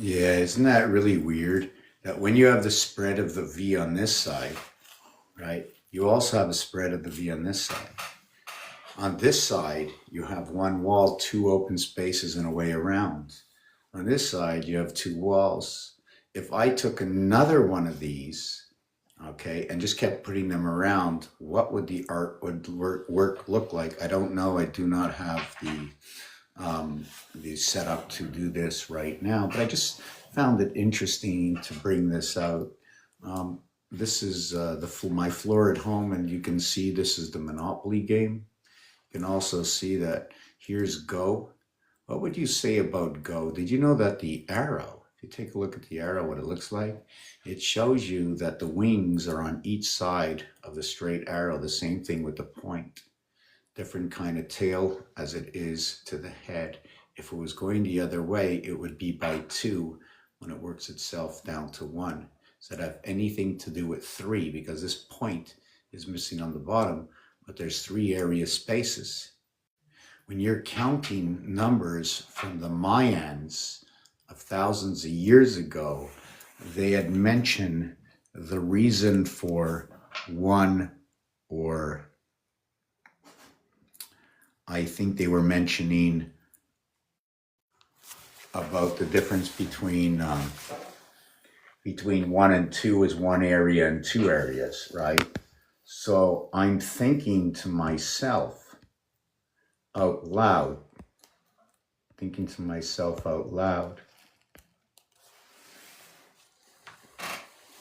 Yeah, isn't that really weird? That when you have the spread of the V on this side, right, you also have a spread of the V on this side. On this side, you have one wall, two open spaces, and a way around. On this side, you have two walls. If I took another one of these, okay, and just kept putting them around, what would the art would work look like? I don't know. I do not have the setup to do this right now, but I just found it interesting to bring this out. This is my floor at home, and you can see this is the Monopoly game. You can also see that here's Go. What would you say about Go? Did you know that the arrow, if you take a look at the arrow, what it looks like, it shows you that the wings are on each side of the straight arrow, the same thing with the point. Different kind of tail as it is to the head. If it was going the other way, it would be by 2 when it works itself down to 1. Does that have anything to do with 3? Because this point is missing on the bottom, but there's 3 area spaces. When you're counting numbers from the Mayans of thousands of years ago, they had mentioned the reason for 1, or I think they were mentioning about the difference between 1 and 2 is 1 area and 2 areas, right? So I'm thinking to myself out loud,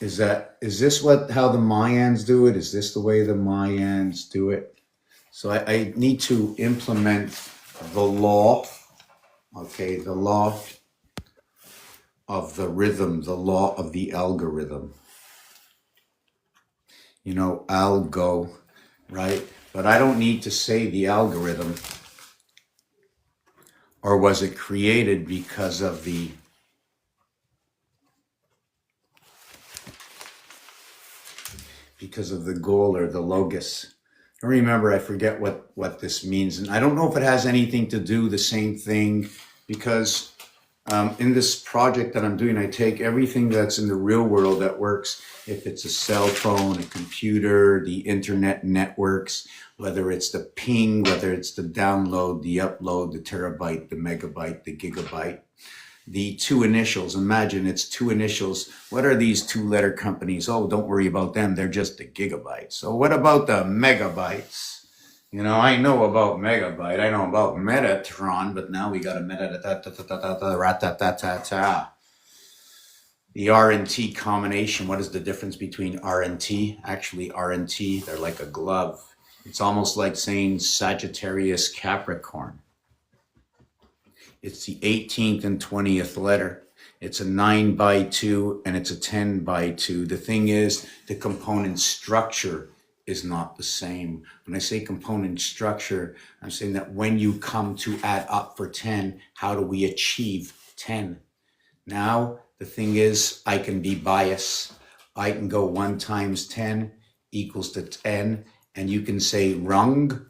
is this how the Mayans do it? Is this the way the Mayans do it? So I need to implement the law, okay, the law of the rhythm, the law of the algorithm. You know, algo, right? But I don't need to say the algorithm. Or was it created because of the goal or the logos? I remember, I forget what this means. And I don't know if it has anything to do the same thing, because in this project that I'm doing, I take everything that's in the real world that works. If it's a cell phone, a computer, the internet networks, whether it's the ping, whether it's the download, the upload, the terabyte, the megabyte, the gigabyte, the 2 initials. Imagine it's 2 initials. What are these 2-letter companies? Oh, don't worry about them. They're just the gigabytes. So what about the megabytes? You know, I know about megabyte. I know about Metatron, but now we got a the R and T combination. What is the difference between R and T? Actually, R and T, they're like a glove. It's almost like saying Sagittarius Capricorn. It's the 18th and 20th letter. It's a 9 by 2 and it's a 10 by 2. The thing is, the component structure is not the same. When I say component structure, I'm saying that when you come to add up for 10, how do we achieve 10? Now, the thing is, I can be biased. I can go 1 times 10 equals to 10, and you can say rung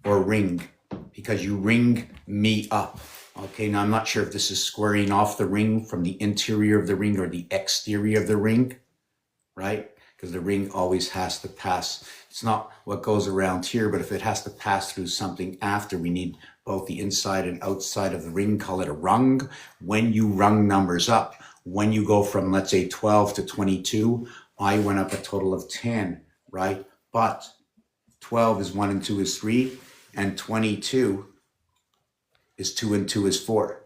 or ring, because you ring me up. Okay, now I'm not sure if this is squaring off the ring from the interior of the ring or the exterior of the ring, right? Because the ring always has to pass. It's not what goes around here, but if it has to pass through something after, we need both the inside and outside of the ring, call it a rung. When you rung numbers up, when you go from, let's say, 12 to 22, I went up a total of 10, right? But 12 is 1 and 2 is 3, and 22 is 2 and 2 is 4.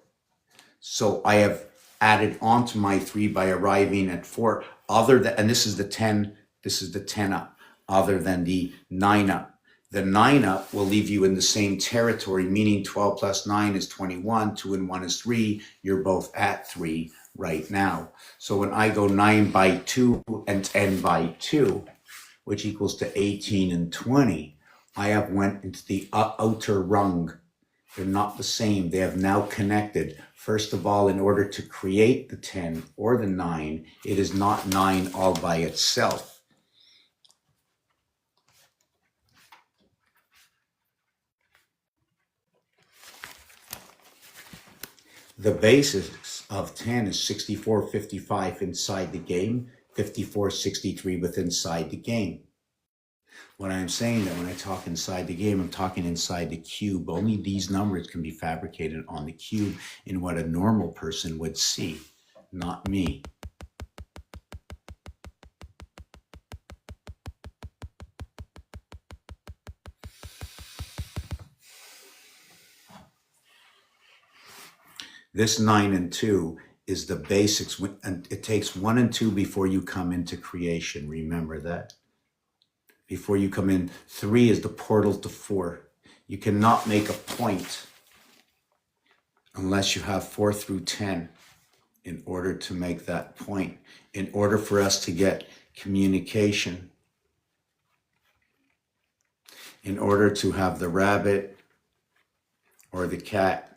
So I have added onto my 3 by arriving at 4, other than, and this is the 10, this is the 10 up, other than the 9 up. The 9 up will leave you in the same territory, meaning 12 plus 9 is 21, 2 and 1 is 3. You're both at 3 right now. So when I go 9 by 2 and 10 by 2, which equals to 18 and 20, I have went into the outer rung. They're not the same. They have now connected. First of all, in order to create the 10 or the 9, it is not 9 all by itself. The basis of 10 is 64.55 inside the game, 54.63 with inside the game. What I'm saying that when I talk inside the game, I'm talking inside the cube. Only these numbers can be fabricated on the cube in what a normal person would see, not me. This 9 and 2 is the basics, and it takes 1 and 2 before you come into creation. Remember that. Before you come in, 3 is the portal to 4. You cannot make a point unless you have 4 through 10 in order to make that point. In order for us to get communication, in order to have the rabbit or the cat.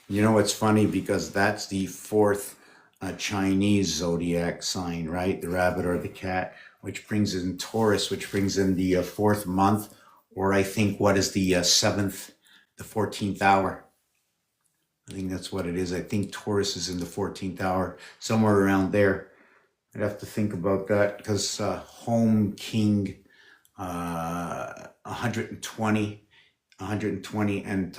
You know, it's funny because that's the fourth Chinese zodiac sign, right? The rabbit or the cat, which brings in Taurus, which brings in the fourth month, or I think what is the seventh, the 14th hour. I think that's what it is. I think Taurus is in the 14th hour, somewhere around there. I'd have to think about that because home king 120, and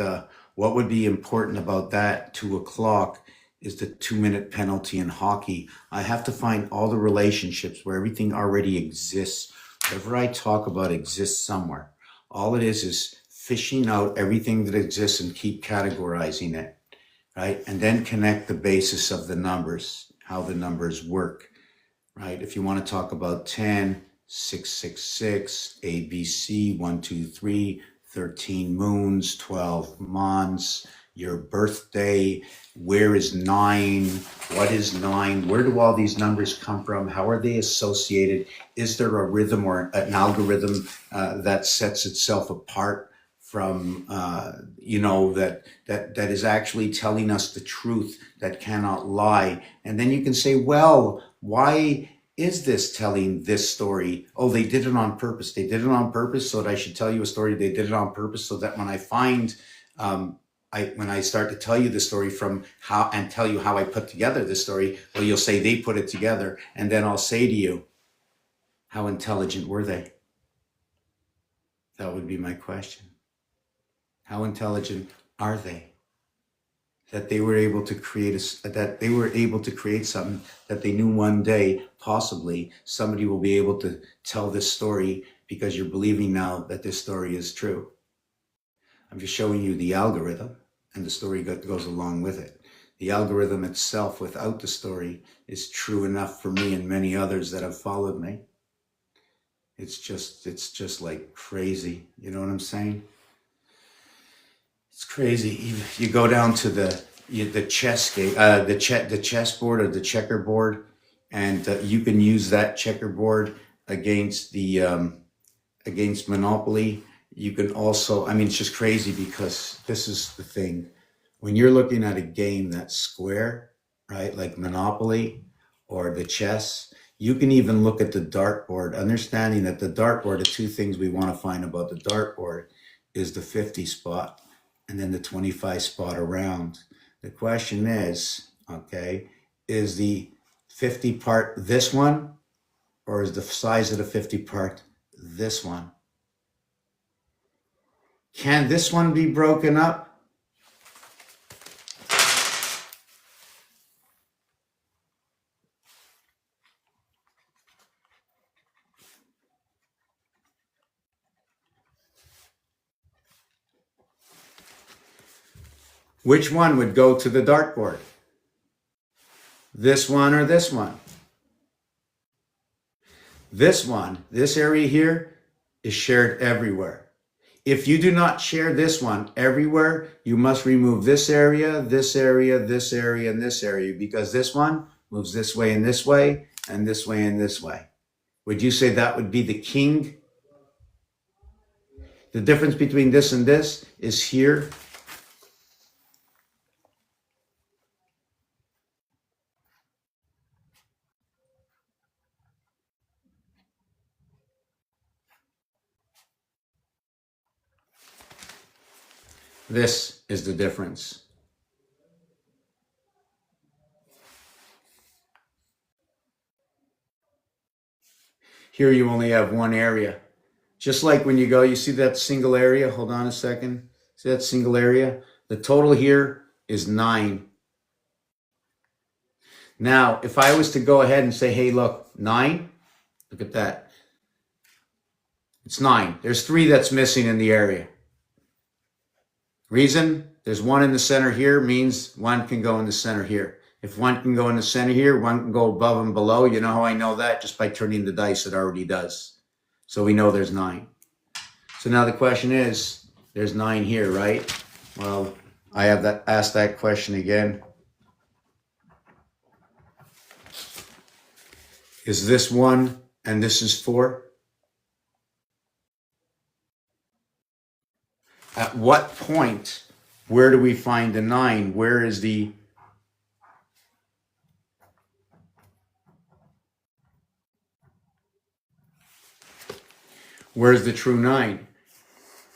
what would be important about that 2 o'clock is the 2-minute penalty in hockey. I have to find all the relationships where everything already exists. Whatever I talk about exists somewhere. All it is fishing out everything that exists and keep categorizing it, right? And then connect the basis of the numbers, how the numbers work, right? If you want to talk about 10, 666, ABC, 1, 2, 3, 13 moons, 12 months, your birthday, where is 9, what is 9, where do all these numbers come from, how are they associated, is there a rhythm or an algorithm that sets itself apart from, that is actually telling us the truth that cannot lie. And then you can say, well, why is this telling this story? Oh, they did it on purpose. They did it on purpose so that I should tell you a story. They did it on purpose so that when I find, when I start to tell you the story from how and tell you how I put together the story, well, you'll say they put it together. And then I'll say to you, how intelligent were they? That would be my question. How intelligent are they? That they were able to create something that they knew one day, possibly, somebody will be able to tell this story because you're believing now that this story is true. I'm just showing you the algorithm and the story that goes along with it. The algorithm itself without the story is true enough for me and many others that have followed me. It's just like crazy. You know what I'm saying? It's crazy. You go down to the chess game, the chessboard or the checkerboard, and you can use that checkerboard against the against Monopoly. You can also, I mean, it's just crazy because this is the thing. When you're looking at a game that's square, right, like Monopoly or the chess, you can even look at the dartboard, understanding that the dartboard, the two things we want to find about the dartboard is the 50 spot and then the 25 spot around. The question is, okay, is the 50 part this one, or is the size of the 50 part this one? Can this one be broken up? Which one would go to the dartboard? This one or this one? This one, this area here, is shared everywhere. If you do not share this one everywhere, you must remove this area, this area, this area, and this area, because this one moves this way and this way, and this way and this way. Would you say that would be the king? The difference between this and this is here. This is the difference. Here you only have one area. Just like when you go, you see that single area? Hold on a second. See that single area? The total here is 9. Now, if I was to go ahead and say, hey, look, 9, look at that. It's 9. There's 3 that's missing in the area. Reason? There's 1 in the center here, means 1 can go in the center here. If 1 can go in the center here, 1 can go above and below. You know how I know that? Just by turning the dice, it already does. So we know there's 9. So now the question is, there's 9 here, right? Well, I have that asked that question again. Is this 1 and this is 4? At what point, where do we find the 9? Where's the true 9?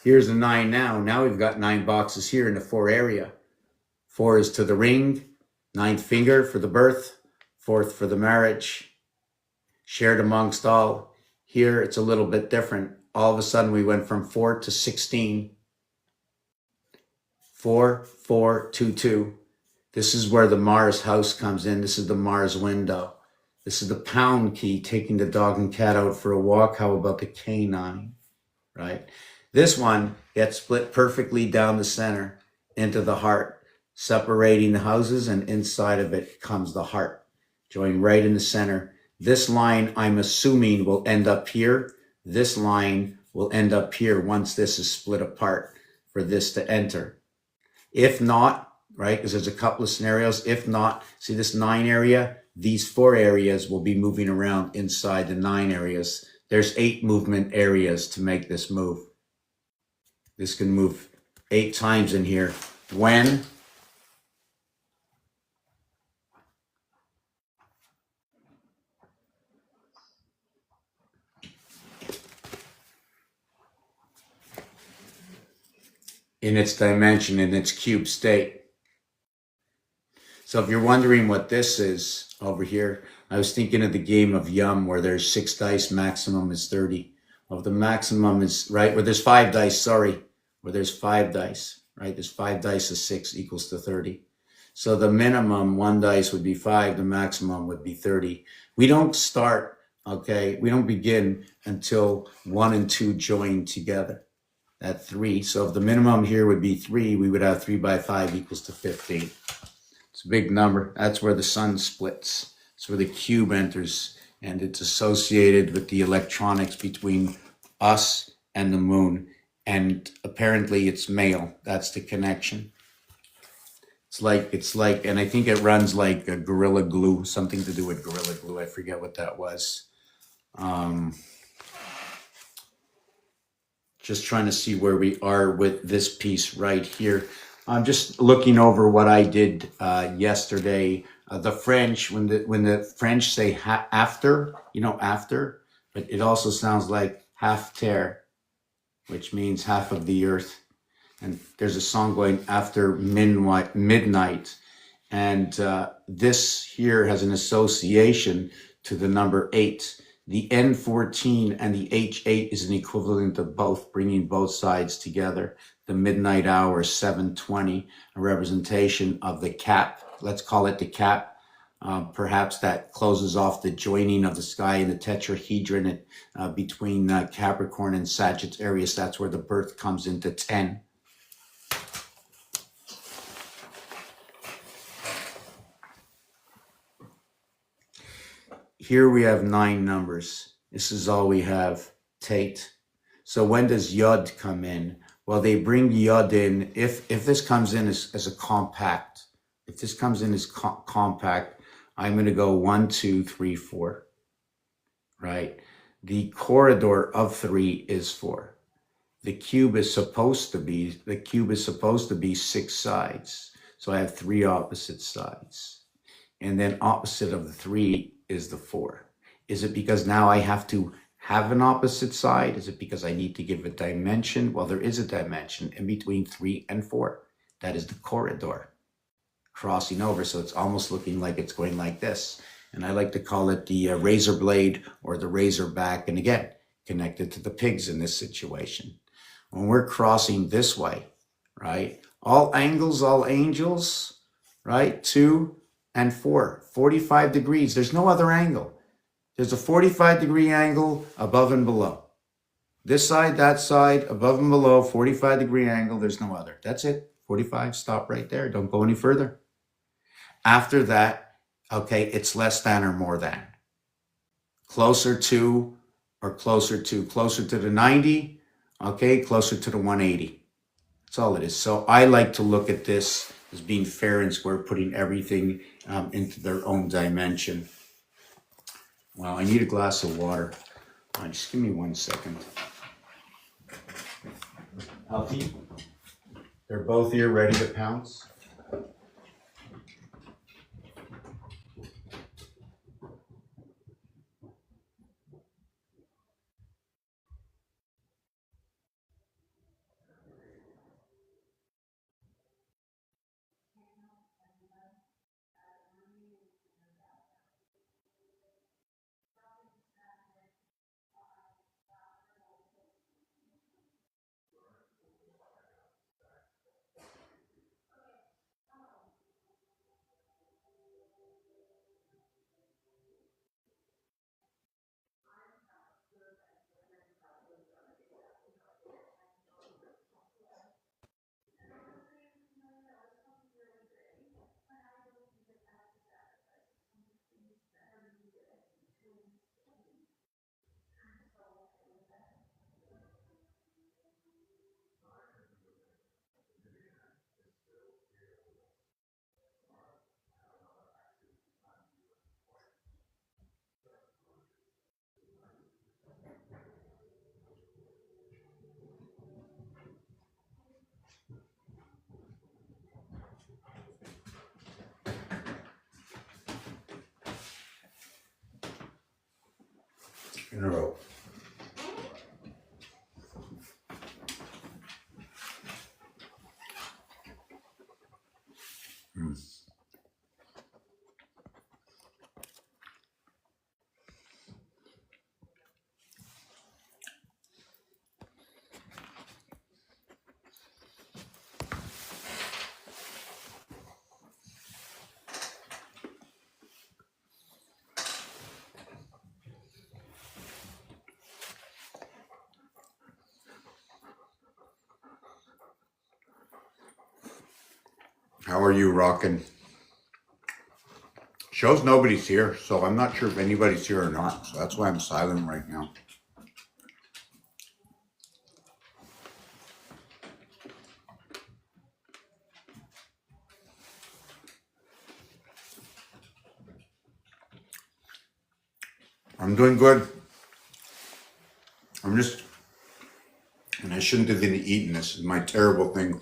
Here's the 9 now. Now we've got 9 boxes here in the 4 area. 4 is to the ring, 9th finger for the birth, 4th for the marriage. Shared amongst all. Here it's a little bit different. All of a sudden we went from 4 to 16. 4, 4, 2, 2. This is where the Mars house comes in. This is the Mars window. This is the pound key, taking the dog and cat out for a walk. How about the K9, right? This one gets split perfectly down the center into the heart, separating the houses, and inside of it comes the heart, joined right in the center. This line, I'm assuming, will end up here. This line will end up here once this is split apart for this to enter. If not, right, because there's a couple of scenarios. If not, see this 9 area? These 4 areas will be moving around inside the 9 areas. There's 8 movement areas to make this move. This can move 8 times in here. When? In its dimension, in its cube state. So if you're wondering what this is over here, I was thinking of the game of Yum, where there's 6 dice, maximum is 30. Well, the maximum is, right, where there's 5 dice, sorry, where there's 5 dice, right? There's 5 dice is 6 equals to 30. So the minimum 1 dice would be 5, the maximum would be 30. We don't start, okay, we don't begin until 1 and 2 join together. At 3. So if the minimum here would be 3, we would have 3 by 5 equals to 15. It's a big number. That's where the sun splits. It's where the cube enters, and it's associated with the electronics between us and the moon. And apparently it's male. That's the connection. It's like, and I think it runs like a Gorilla Glue, something to do with Gorilla Glue. I forget what that was. Just trying to see where we are with this piece right here. I'm just looking over what I did yesterday. The French, when the French say after, you know, after, but it also sounds like half terre, which means half of the earth. And there's a song going after midnight. And this here has an association to the number 8. The N14 and the H8 is an equivalent of both, bringing both sides together. The midnight hour, 7:20, a representation of the cap. Let's call it the cap. Perhaps that closes off the joining of the sky and the tetrahedron between Capricorn and Sagittarius. That's where the birth comes into 10. Here we have 9 numbers. This is all we have, Tate. So when does Yod come in? Well, they bring Yod in, if this comes in as a compact, if this comes in as compact, I'm going to go 1, 2, 3, 4, right? The corridor of 3 is 4. The cube is supposed to be 6 sides. So I have 3 opposite sides. And then opposite of the 3 is the 4. Is it because now I have to have an opposite side? Is it because I need to give a dimension? Well, there is a dimension in between 3 and 4. That is the corridor crossing over. So it's almost looking like it's going like this. And I like to call it the razor blade or the razor back. And again, connected to the pigs in this situation. When we're crossing this way, right? All angles, all angels, right? 2 and 4, 45 degrees. There's no other angle. There's a 45-degree angle above and below. This side, that side, above and below, 45-degree angle. There's no other. That's it. 45, stop right there. Don't go any further. After that, okay, it's less than or more than. Closer to or closer to the 90, okay, closer to the 180. That's all it is. So I like to look at this as being fair and square, putting everything into their own dimension. Well, I need a glass of water. Just give me 1 second. Healthy? They're both here ready to pounce. In a row. How are you rocking? Shows nobody's here, so I'm not sure if anybody's here or not. So that's why I'm silent right now. I'm doing good. And I shouldn't have been eating this. Is my terrible thing.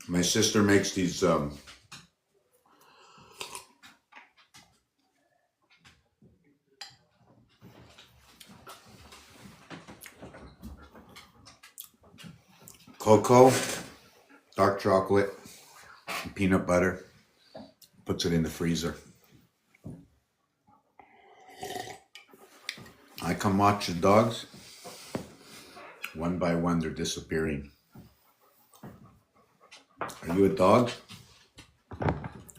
My sister makes these cocoa, dark chocolate, and peanut butter. Puts it in the freezer. I come watch the dogs. One by one, they're disappearing. Are you a dog?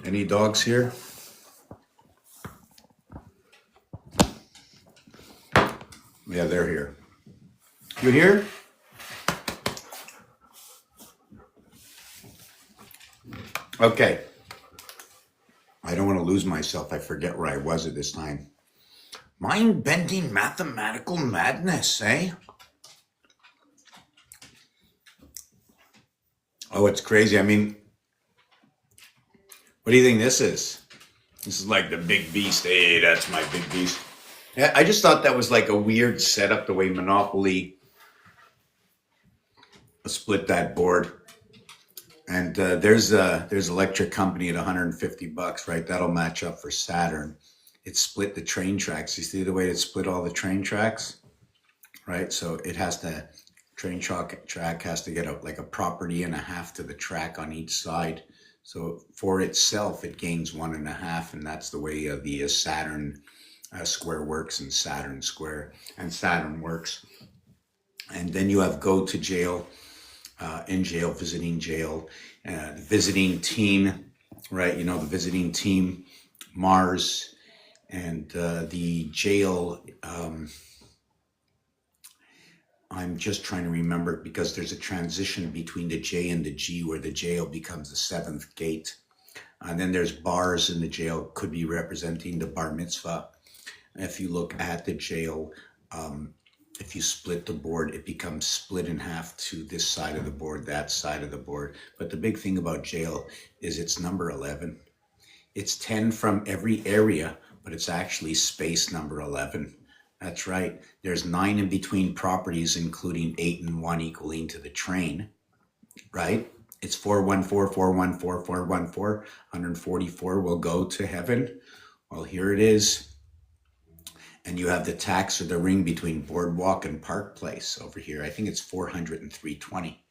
Any dogs here? Yeah, they're here. You here? Okay. I don't want to lose myself. I forget where I was at this time. Mind-bending mathematical madness, eh? Oh, it's crazy. I mean, what do you think this is? This is like the big beast. Hey, that's my big beast. Yeah, I just thought that was like a weird setup, the way Monopoly split that board. And there's electric company at $150, right? That'll match up for Saturn. It split the train tracks. You see the way it split all the train tracks, right? So it has to, track has to get like a property and a half to the track on each side. So for itself, it gains 1.5, and that's the way the Saturn square works, and Saturn square and Saturn works. And then you have go to jail, in jail, visiting jail, visiting team, right? You know, the visiting team, Mars, and the jail. I'm just trying to remember it because there's a transition between the J and the G where the jail becomes the seventh gate. And then there's bars in the jail, could be representing the bar mitzvah. If you look at the jail, if you split the board, it becomes split in half to this side of the board, that side of the board. But the big thing about jail is it's number 11. It's 10 from every area, but it's actually space number 11. That's right. There's 9 in between properties, including 8 and 1 equaling to the train, right? It's 414, 414, 414, 144 will go to heaven. Well, here it is. And you have the tax or the ring between Boardwalk and Park Place over here. I think it's 400 and 320,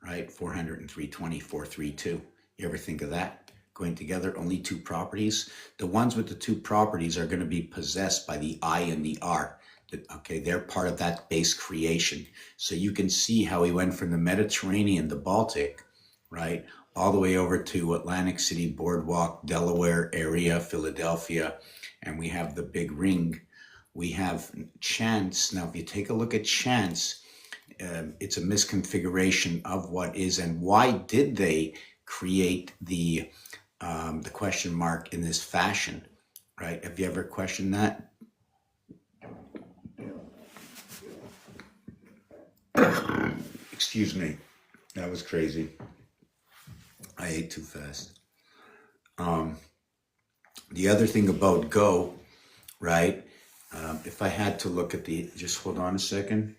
right? 400 and 320, 432. You ever think of that? Going together, only 2 properties. The ones with the 2 properties are going to be possessed by the I and the R. Okay, they're part of that base creation. So you can see how he went from the Mediterranean, the Baltic, right, all the way over to Atlantic City, Boardwalk, Delaware area, Philadelphia, and we have the big ring. We have chance. Now, if you take a look at chance, it's a misconfiguration of what is, and why did they create the question mark in this fashion, right? Have you ever questioned that? Excuse me, that was crazy. I ate too fast. The other thing about go, right? If I had to look at the, just hold on a second.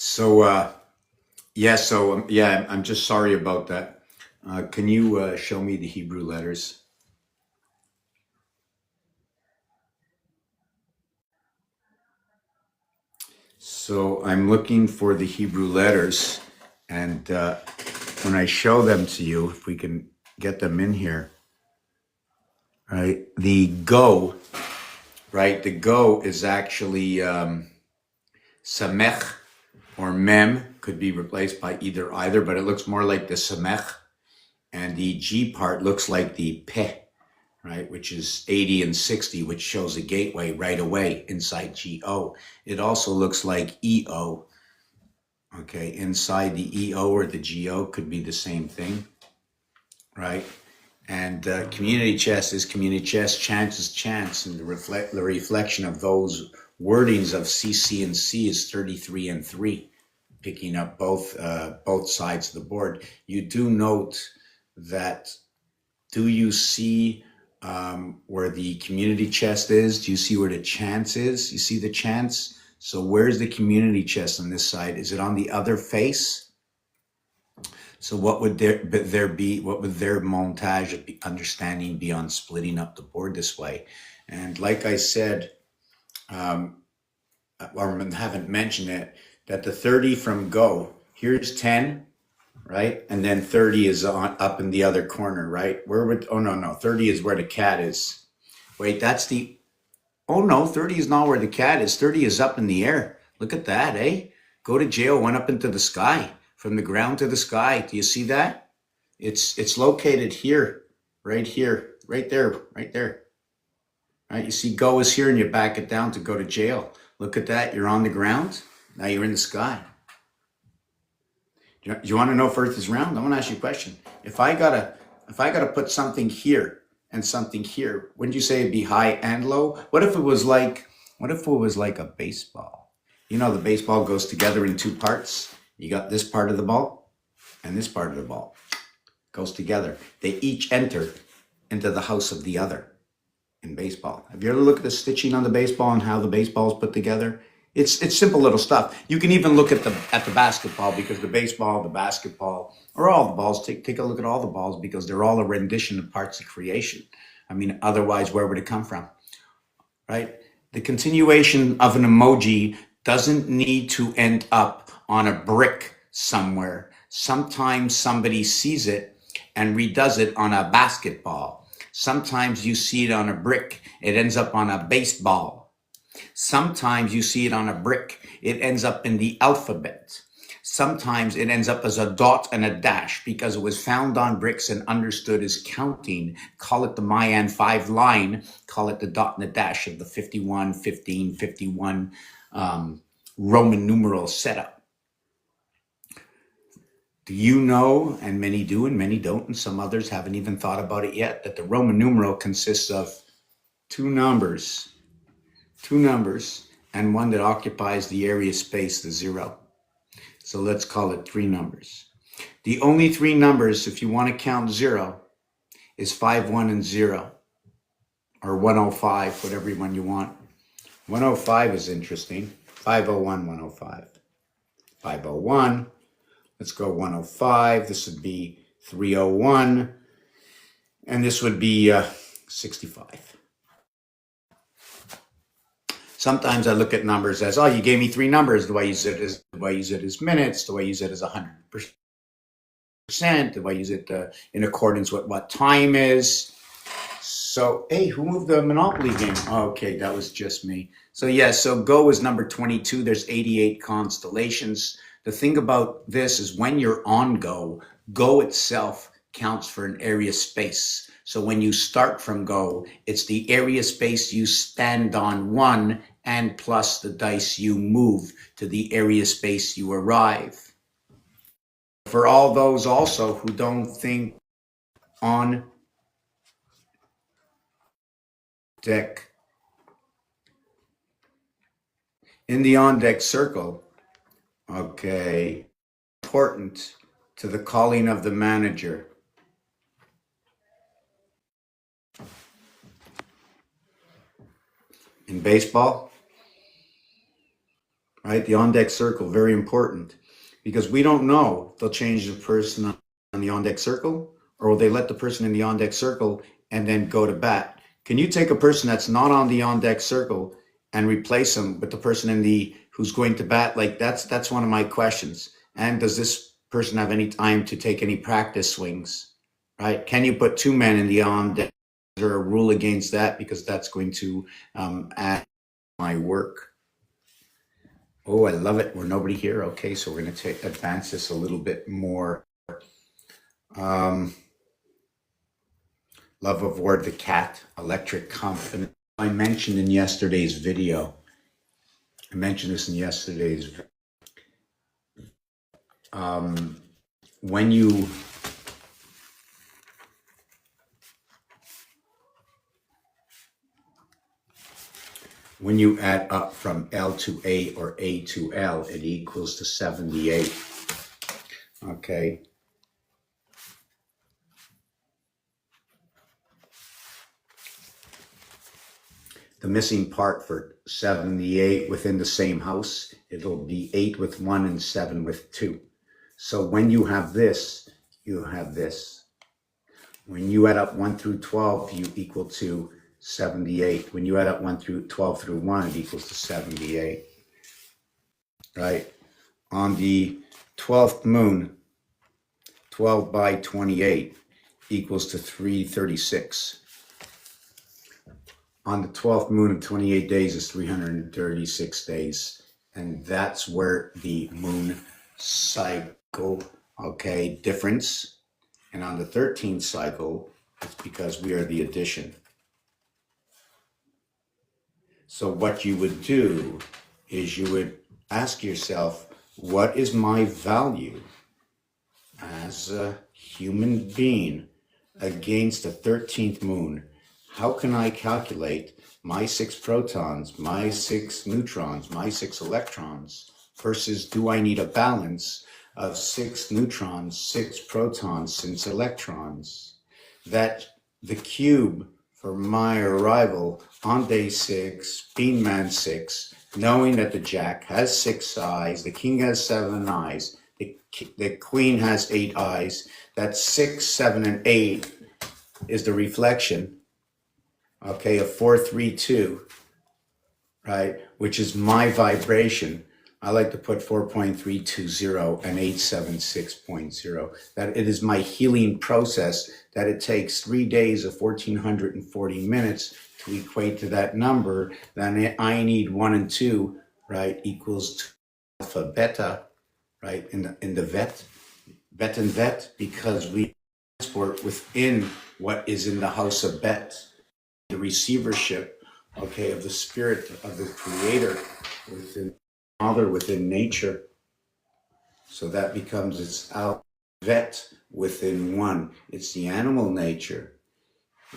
So, yeah, I'm just sorry about that. Can you show me the Hebrew letters? So I'm looking for the Hebrew letters, and when I show them to you, if we can get them in here, right? The go, right? The go is actually samech or mem, could be replaced by either, but it looks more like the samech, and the G part looks like the peh, right, which is 80 and 60, which shows a gateway right away inside GO. It also looks like EO, okay, inside the EO or the GO could be the same thing, right? And community chest is community chest, chance is chance, and the reflection of those wordings of CC and C is 33 and 3, picking up both sides of the board. You do note that, do you see where the community chest is? Do you see where the chance is? You see the chance? So where's the community chest on this side? Is it on the other face? So what would there be? What would their montage of understanding be on splitting up the board this way? And like I said, or haven't mentioned it, that the 30 from go, here's 10, right? And then 30 is up in the other corner, right? Where would, oh no, 30 is where the cat is. Wait, that's the, oh no, 30 is not where the cat is. 30 is up in the air. Look at that, eh? Go to jail, went up into the sky, from the ground to the sky. Do you see that? It's located here, right there. Right? You see go is here and you back it down to go to jail. Look at that, you're on the ground, now you're in the sky. Do you want to know if Earth is round? I want to ask you a question. If I got if I got to put something here and something here, wouldn't you say it'd be high and low? What if it was like a baseball? You know, the baseball goes together in two parts. You got this part of the ball and this part of the ball goes together. They each enter into the house of the other in baseball. Have you ever looked at the stitching on the baseball and how the baseball is put together? It's simple little stuff. You can even look at the basketball, because the baseball, the basketball, or all the balls. Take a look at all the balls, because they're all a rendition of parts of creation. I mean, otherwise, where would it come from, right? The continuation of an emoji doesn't need to end up on a brick somewhere. Sometimes somebody sees it and redoes it on a basketball. Sometimes you see it on a brick, it ends up on a baseball. Sometimes you see it on a brick, it ends up in the alphabet. Sometimes it ends up as a dot and a dash because it was found on bricks and understood as counting. Call it the Mayan 5 line, call it the dot and the dash of the 51, 15, 51 Roman numeral setup. Do you know, and many do and many don't, and some others haven't even thought about it yet, that the Roman numeral consists of two numbers, and one that occupies the area space, the 0. So let's call it 3 numbers. The only 3 numbers, if you want to count 0, is 5, 1, and 0, or 105, whatever one you want. 105 is interesting. 501, 105. 501, let's go 105. This would be 301, and this would be 65. Sometimes I look at numbers as, oh, you gave me 3 numbers. Do I use it as minutes? Do I use it as 100%? Do I use it in accordance with what time is? So, hey, who moved the Monopoly game? Okay, that was just me. So yeah, so Go is number 22. There's 88 constellations. The thing about this is when you're on Go, Go itself counts for an area space. So when you start from Go, it's the area space you stand on 1 and plus the dice you move to the area space you arrive. For all those also who don't think on deck, in the on deck circle, okay, important to the calling of the manager. In baseball, right? The on-deck circle, very important, because we don't know if they'll change the person on the on-deck circle, or will they let the person in the on-deck circle and then go to bat? Can you take a person that's not on the on-deck circle and replace them with the person in the who's going to bat? Like that's one of my questions. And does this person have any time to take any practice swings, right? Can you put 2 men in the on-deck? Is there a rule against that? Because that's going to add my work. Oh, I love it. We're nobody here. Okay, so we're going to advance this a little bit more. Love of Ward the Cat, Electric Company. I mentioned in yesterday's video. I mentioned this in yesterday's video. When you add up from L to A or A to L, it equals to 78. Okay. The missing part for 78 within the same house, it'll be 8 with 1 and 7 with 2. So when you have this, you have this. When you add up 1 through 12, you equal to 78. When you add up 1 through 12 through 1, it equals to 78. Right? On the 12th moon, 12 by 28 equals to 336. On the 12th moon of 28 days is 336 days. And that's where the moon cycle, okay, difference. And on the 13th cycle, it's because we are the addition. So what you would do is you would ask yourself, what is my value as a human being, against the 13th moon, how can I calculate my 6 protons, my 6 neutrons, my 6 electrons, versus do I need a balance of 6 neutrons, 6 protons, 6 electrons? That the cube for my arrival on day 6, Bean Man 6, knowing that the Jack has 6 eyes, the King has 7 eyes, the Queen has 8 eyes, that 6, 7, and 8 is the reflection, okay, of 432, right, which is my vibration. I like to put 4.320 and 876.0, that it is my healing process, that it takes 3 days of 1440 minutes to equate to that number. Then I need 1 and 2, right, equals alpha beta, right, in the vet and vet, because we transport within what is in the house of Bet, the receivership, okay, of the spirit of the creator within Father, within nature. So that becomes its vet within one. It's the animal nature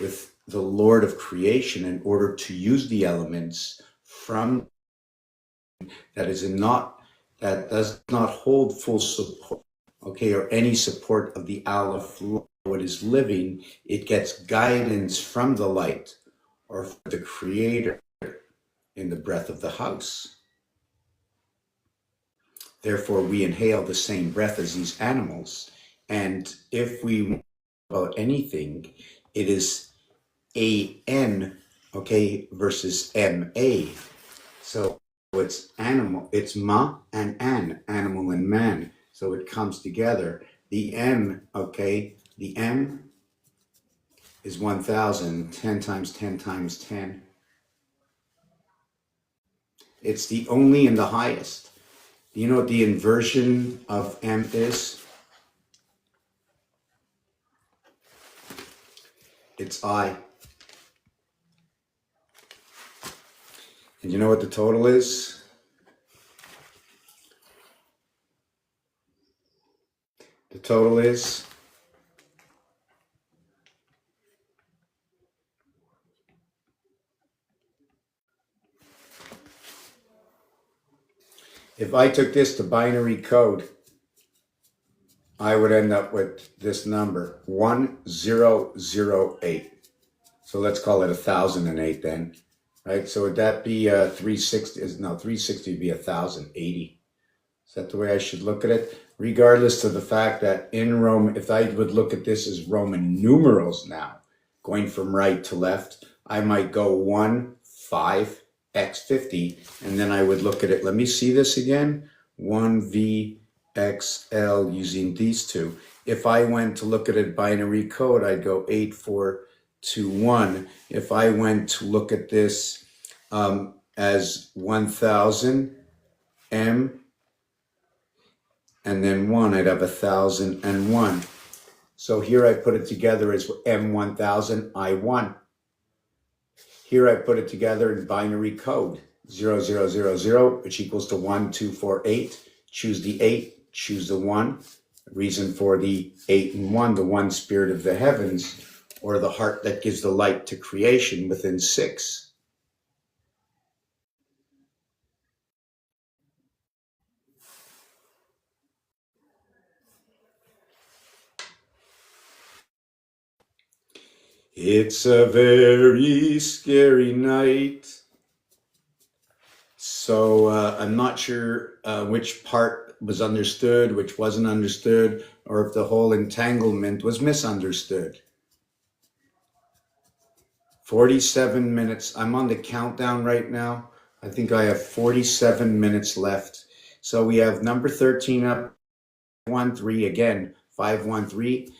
with the Lord of creation in order to use the elements from that is not, that does not hold full support, okay, or any support of the Aleph, what is living. It gets guidance from the light or from the creator in the breath of the house. Therefore, we inhale the same breath as these animals. And if we want about anything, it is AN, okay, versus MA. So it's animal, it's ma and an, animal and man. So it comes together. The M, okay, the M is 1,000, 10 times 10 times 10. It's the only and the highest. Do you know what the inversion of M is? It's I. And you know what the total is? The total is if I took this to binary code, I would end up with this number, 1008. So let's call it 1008 then, right? So would that be 360? No, 360 would be 1080. Is that the way I should look at it? Regardless of the fact that in Rome, if I would look at this as Roman numerals now, going from right to left, I might go 1, 5, x50, and then I would look at it. Let me see this again. 1VXL using these two. If I went to look at it binary code, I'd go 8421. If I went to look at this as 1000 M and then 1, I'd have 1001. So here I put it together as M1000 I1. Here I put it together in binary code, 0000, which equals to 1248. Choose the 8, choose the 1. Reason for the 8 and 1, the one spirit of the heavens, or the heart that gives the light to creation within 6. It's a very scary night. So I'm not sure which part was understood, which wasn't understood, or if the whole entanglement was misunderstood. 47 minutes. I'm on the countdown right now. I think I have 47 minutes left. So we have number 13 up, 1-3 again, 513.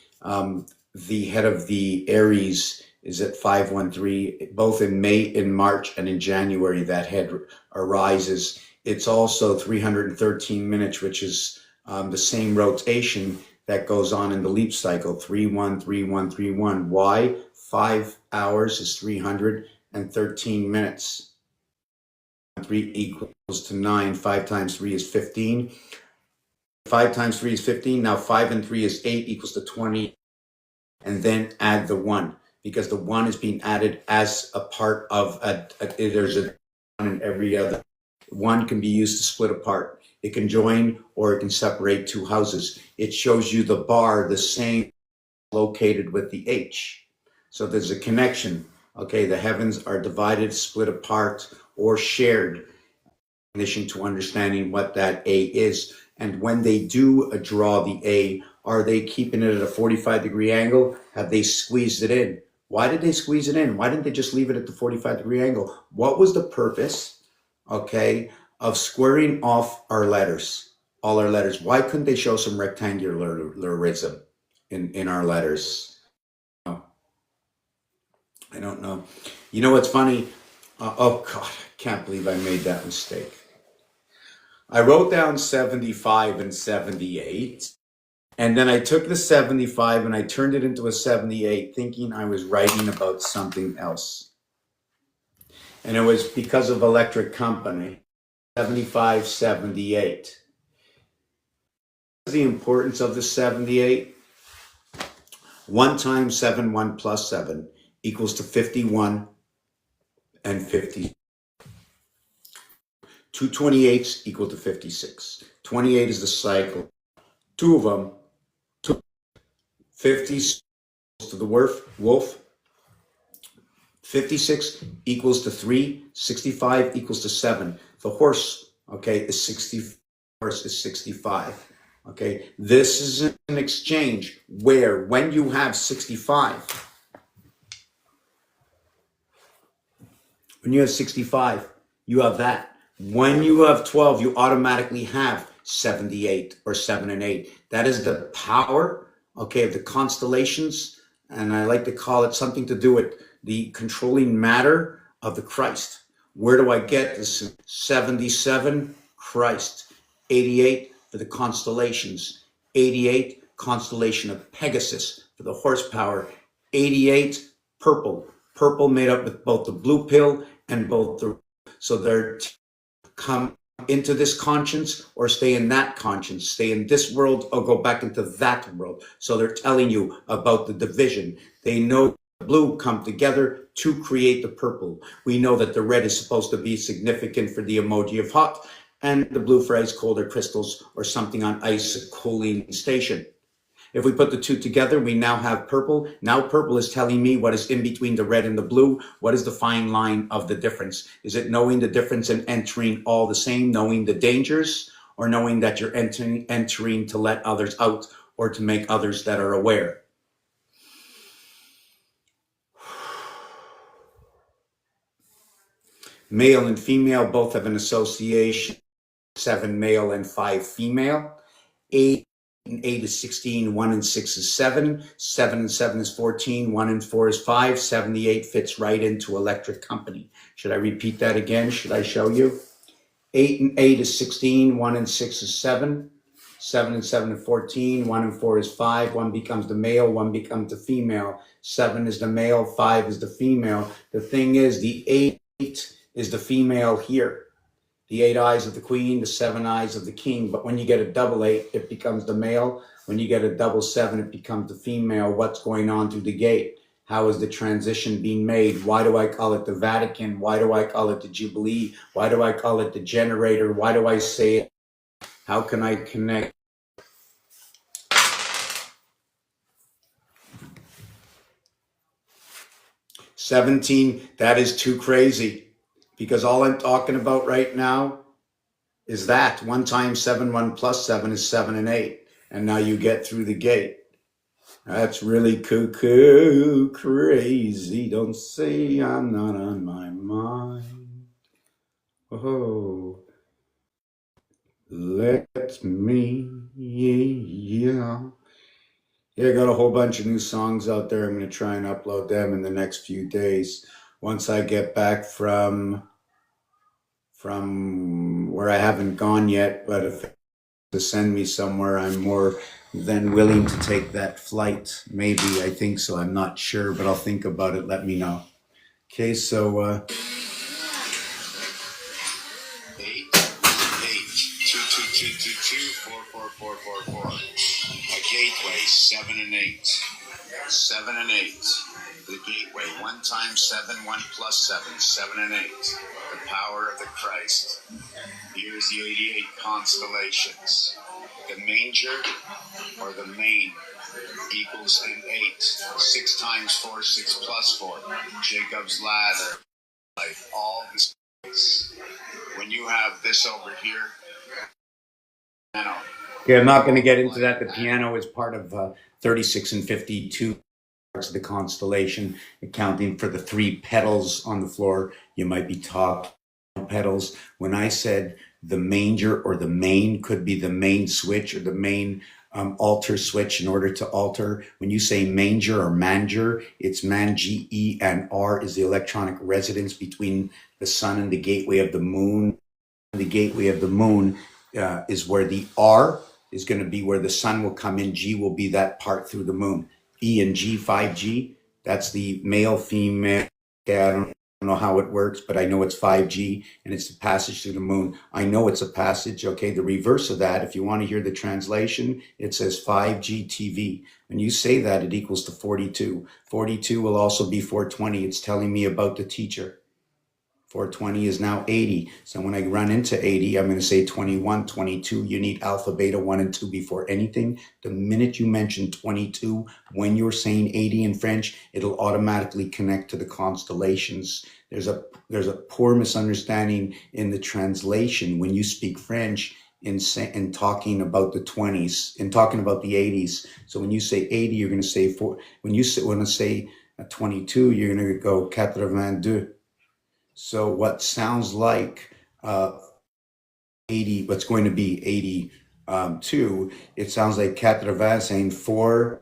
The head of the Aries is at 513, both in May, in March, and in January, that head arises. It's also 313 minutes, which is the same rotation that goes on in the leap cycle, 313131. Why? 5 hours is 313 minutes. 3 equals to 9. 5 times 3 is 15. 5 times 3 is 15. Now 5 and 3 is 8 equals to 20. and then add the 1, because the 1 is being added as a part of there's a 1 in every other. 1 can be used to split apart. It can join or it can separate two houses. It shows you the bar, the same located with the H. So there's a connection. Okay, the heavens are divided, split apart, or shared. In addition to understanding what that A is. And when they do draw the A, are they keeping it at a 45-degree angle? Have they squeezed it in? Why did they squeeze it in? Why didn't they just leave it at the 45-degree angle? What was the purpose, okay, of squaring off our letters, all our letters? Why couldn't they show some rectangularism in our letters? No, I don't know. You know what's funny? Oh God, I can't believe I made that mistake. I wrote down 75 and 78, and then I took the 75 and I turned it into a 78, thinking I was writing about something else. And it was because of Electric Company, 75, 78. The importance of the 78? 1 times 7, 1 plus 7 equals to 51 and 50. 2 28s equal to 56. 28 is the cycle. 2 of them. 50 to the wolf. 56 equals to 3. 65 equals to 7. The horse, okay, is 60. Horse is 65. Okay, this is an exchange where when you have 65, when you have 65, you have that. When you have 12, you automatically have 78 or 7 and 8. That is the power, okay, of the constellations. And I like to call it something to do with the controlling matter of the Christ. Where do I get this? 77, Christ. 88 for the constellations. 88, constellation of Pegasus for the horsepower. 88, purple. Purple made up with both the blue pill and both the... So they're come into this conscience or stay in that conscience, stay in this world or go back into that world. So they're telling you about the division. They know the blue come together to create the purple. We know that the red is supposed to be significant for the emoji of hot, and the blue for ice cold or crystals or something on ice cooling station. If we put the two together, we now have purple. Now purple is telling me what is in between the red and the blue. What is the fine line of the difference? Is it knowing the difference and entering all the same, knowing the dangers, or knowing that you're entering to let others out or to make others that are aware? Male and female both have an association. 7 male and 5 female. 8 and 8 is 16, 1 and 6 is 7, 7 and 7 is 14, 1 and 4 is 5, 78 fits right into Electric Company. Should I repeat that again? Should I show you? 8 and 8 is 16, 1 and 6 is 7, 7 and 7 is 14, 1 and 4 is 5, 1 becomes the male, 1 becomes the female, 7 is the male, 5 is the female. The thing is, the 8 is the female here. The 8 eyes of the queen, the 7 eyes of the king. But when you get a double 8, it becomes the male. When you get a double 7, it becomes the female. What's going on through the gate? How is the transition being made? Why do I call it the Vatican? Why do I call it the Jubilee? Why do I call it the generator? Why do I say it? How can I connect? $17, that is too crazy. Because all I'm talking about right now is that 1 times 7, 1 plus 7 is 7 and 8. And now you get through the gate. That's really cuckoo crazy. Don't say I'm not on my mind. Oh, let me, yeah. Yeah, I got a whole bunch of new songs out there. I'm going to try and upload them in the next few days. Once I get back from where I haven't gone yet, but if to send me somewhere, I'm more than willing to take that flight. Maybe, I think so. I'm not sure, but I'll think about it. Let me know. Okay, so 8, 8, 2, 2, 2, 2, 2, 4, 4, 4, 4, 4. A gateway, 7 and 8. 7 and 8. The gateway. 1 times 7, 1 plus 7, 7 and 8. The power of the Christ. Here's the 88 constellations. The manger or the main equals in 8. 6 times 4, 6 plus 4. Jacob's ladder. Like all this. When you have this over here, piano. Okay, I'm not going to get into that. The piano is part of 36 and 52 parts of the constellation, accounting for the 3 petals on the floor. You might be top petals. When I said the manger or the main could be the main switch or the main altar switch in order to alter. When you say manger or manger, it's man, G-E, and R is the electronic resonance between the sun and the gateway of the moon. The gateway of the moon is where the R is going to be where the sun will come in. G will be that part through the moon. E and G, 5G, that's the male, female. Okay, I don't know how it works, but I know it's 5G and it's the passage through the moon. I know it's a passage. Okay, the reverse of that, if you want to hear the translation, it says 5G TV. When you say that, it equals to 42. 42 will also be 420. It's telling me about the teacher. 420 is now 80. So when I run into 80, I'm going to say 21, 22. You need alpha, beta, 1, and 2 before anything. The minute you mention 22, when you're saying 80 in French, it'll automatically connect to the constellations. There's a poor misunderstanding in the translation when you speak French in talking about the 20s and talking about the 80s. So when you say 80, you're going to say when you say 22, you're going to go 82. So what sounds like 80, what's going to be 82, it sounds like 80 saying 4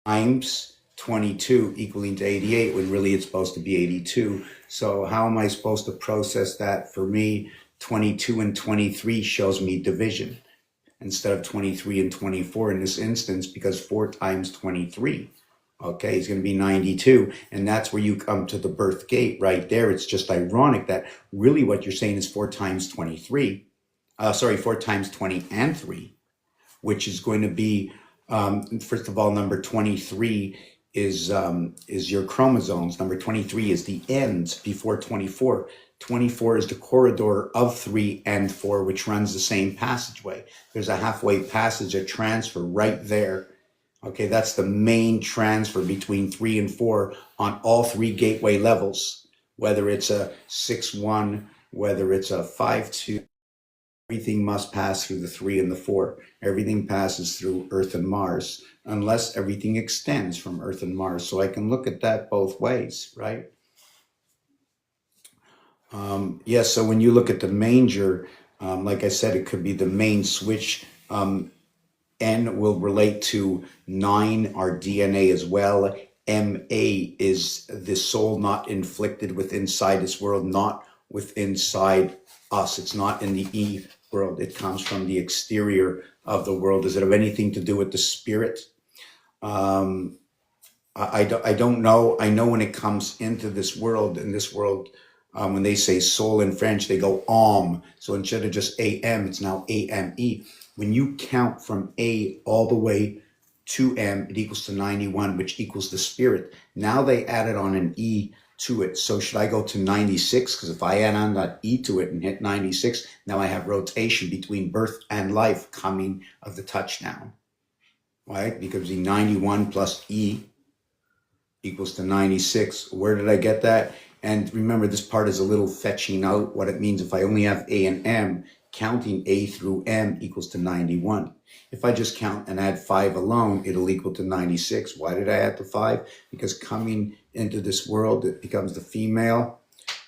times 22 equaling to 88, when really it's supposed to be 82. So how am I supposed to process that? For me, 22 and 23 shows me division instead of 23 and 24 in this instance, because 4 times 23. Okay, it's going to be 92. And that's where you come to the birth gate right there. It's just ironic that really what you're saying is 4 times 23. 4 times 20 and 3, which is going to be, first of all, number 23 is your chromosomes. Number 23 is the end before 24. 24 is the corridor of 3 and 4, which runs the same passageway. There's a halfway passage, a transfer right there. Okay, that's the main transfer between 3 and 4 on all 3 gateway levels, whether it's a 6-1, whether it's a 5-2, everything must pass through the 3 and the 4. Everything passes through Earth and Mars, unless everything extends from Earth and Mars. So I can look at that both ways, right? Yes, so when you look at the manger, like I said, it could be the main switch. N will relate to 9, our DNA as well. MA is the soul not inflicted with inside this world, not with inside us. It's not in the E world. It comes from the exterior of the world. Does it have anything to do with the spirit? I don't know. I know when it comes into this world, when they say soul in French, they go om. So instead of just AM, it's now AME. When you count from A all the way to M, it equals to 91, which equals the spirit. Now they added on an E to it. So should I go to 96? Because if I add on that E to it and hit 96, now I have rotation between birth and life coming of the touchdown, right? Because the 91 plus E equals to 96. Where did I get that? And remember, this part is a little fetching out what it means if I only have A and M. Counting A through M equals to 91. If I just count and add 5 alone, it'll equal to 96. Why did I add the 5? Because coming into this world, it becomes the female.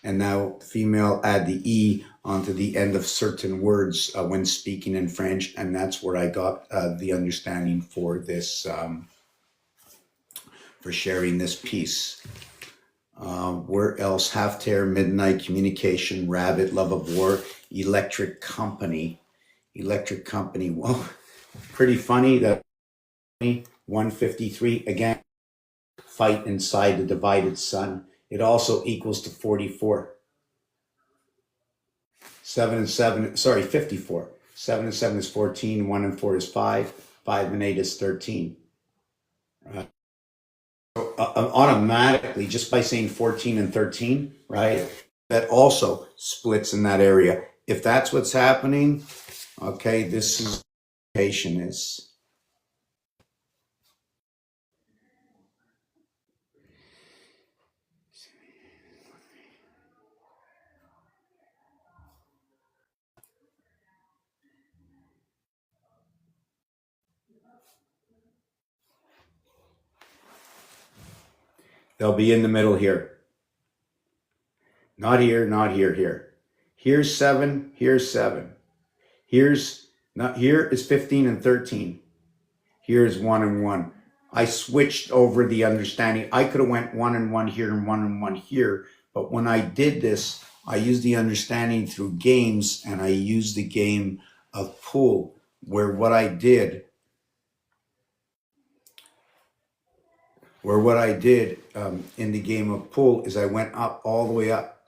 And now the female add the E onto the end of certain words when speaking in French. And that's where I got the understanding for this, for sharing this piece. Where else? Haftar, Midnight Communication, Rabbit, Love of War, Electric Company. Well, pretty funny that 153, again, fight inside the divided sun. It also equals to 44. 54. 7 and 7 is 14, 1 and 4 is 5, 5 and 8 is 13. Automatically, just by saying 14 and 13, right? That also splits in that area. If that's what's happening, okay, this is what location is. They'll be in the middle here. Not here, not here, here. Here's 7, here's 7. Here's not here is 15 and 13. Here's 1 and 1. I switched over the understanding. I could have went 1 and 1 here and 1 and 1 here, but when I did this, I used the understanding through games, and I used the game of pool, where what I did in the game of pool is I went up all the way up.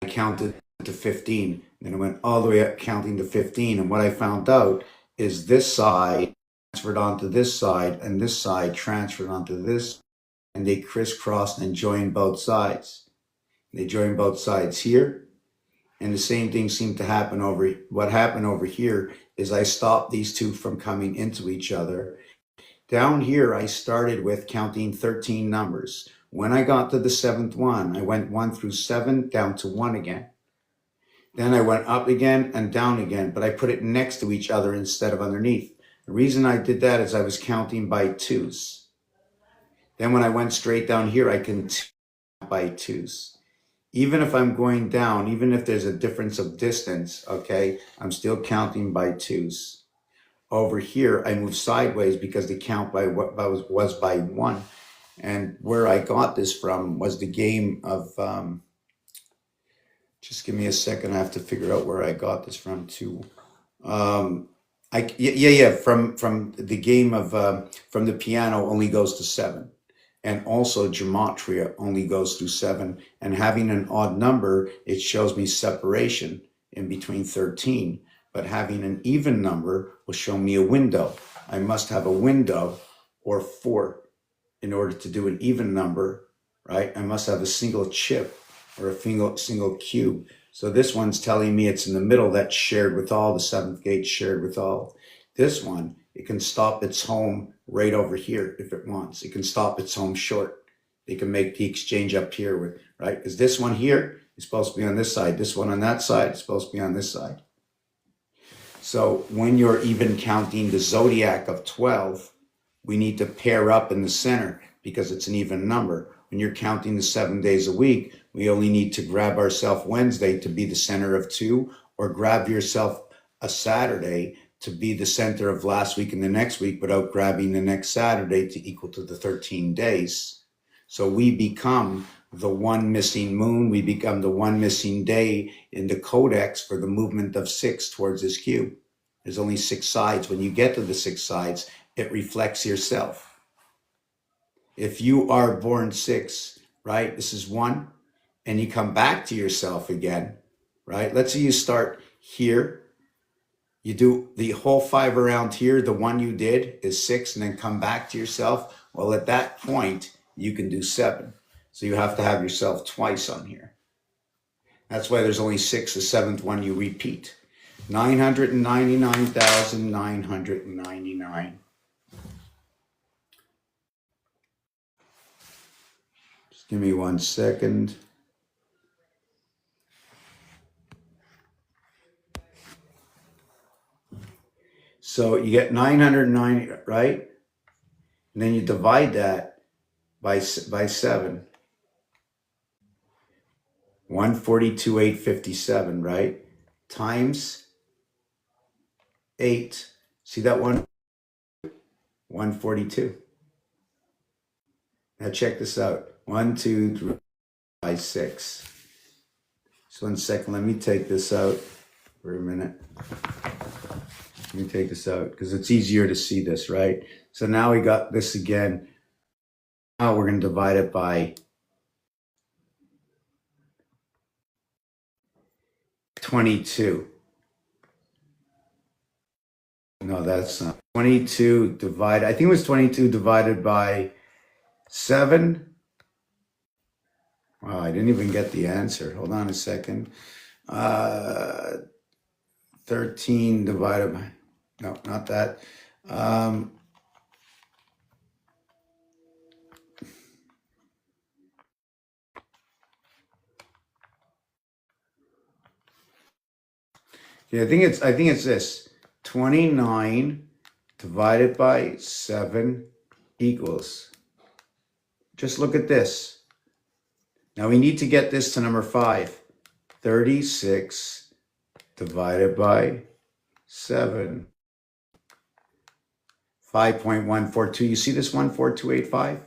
I counted to 15, then I went all the way up counting to 15, and what I found out is this side transferred onto this side and this side transferred onto this, and they crisscrossed and joined both sides. They joined both sides here, and the same thing seemed to happen over. What happened over here is I stopped these two from coming into each other. Down here, I started with counting 13 numbers. When I got to the 7th one, I went 1 through 7 down to 1 again. Then I went up again and down again, but I put it next to each other instead of underneath. The reason I did that is I was counting by twos. Then when I went straight down here, I continued by twos. Even if I'm going down, even if there's a difference of distance, okay, I'm still counting by twos. Over here, I moved sideways because the count by what was by 1. And where I got this from was the game of, just give me a second, I have to figure out where I got this from too. From the game of, from the piano only goes to 7. And also gematria only goes through 7. And having an odd number, it shows me separation in between 13. But having an even number will show me a window. I must have a window or 4 in order to do an even number, right? I must have a single chip or a single cube. So this one's telling me it's in the middle, that's shared with all, the 7th gate shared with all. This one, it can stop its home right over here if it wants. It can stop its home short. It can make the exchange up here, with, right? Because this one here is supposed to be on this side. This one on that side is supposed to be on this side. So when you're even counting the zodiac of 12, we need to pair up in the center because it's an even number. When you're counting the 7 days a week, we only need to grab ourselves Wednesday to be the center of 2, or grab yourself a Saturday to be the center of last week and the next week without grabbing the next Saturday to equal to the 13 days. So we become the one missing moon, we become the one missing day in the codex for the movement of 6 towards this cube. There's only 6 sides. When you get to the 6 sides, it reflects yourself. If you are born 6, right, this is 1, and you come back to yourself again, right? Let's say you start here, you do the whole 5 around here, the one you did is 6, and then come back to yourself. Well, at that point, you can do 7. So you have to have yourself twice on here. That's why there's only 6, the 7th one you repeat. 999,999. Just give me 1 second. So you get 990, right? And then you divide that by 7. 142,857, right? Times 8. See that one? 142. Now check this out. 1, 2, 3, 5, 6. Just 1 second. Let me take this out for a minute. Let me take this out because it's easier to see this, right? So now we got this again. Now we're going to divide it by 22. No, that's not. 22 divided, I think it was 22 divided by 7. Wow, I didn't even get the answer. Hold on a second. 13 divided by, no, not that. Yeah, I think it's this. 29 divided by 7 equals. Just look at this. Now we need to get this to number 5. 36 divided by 7. 5.142. You see this 14285?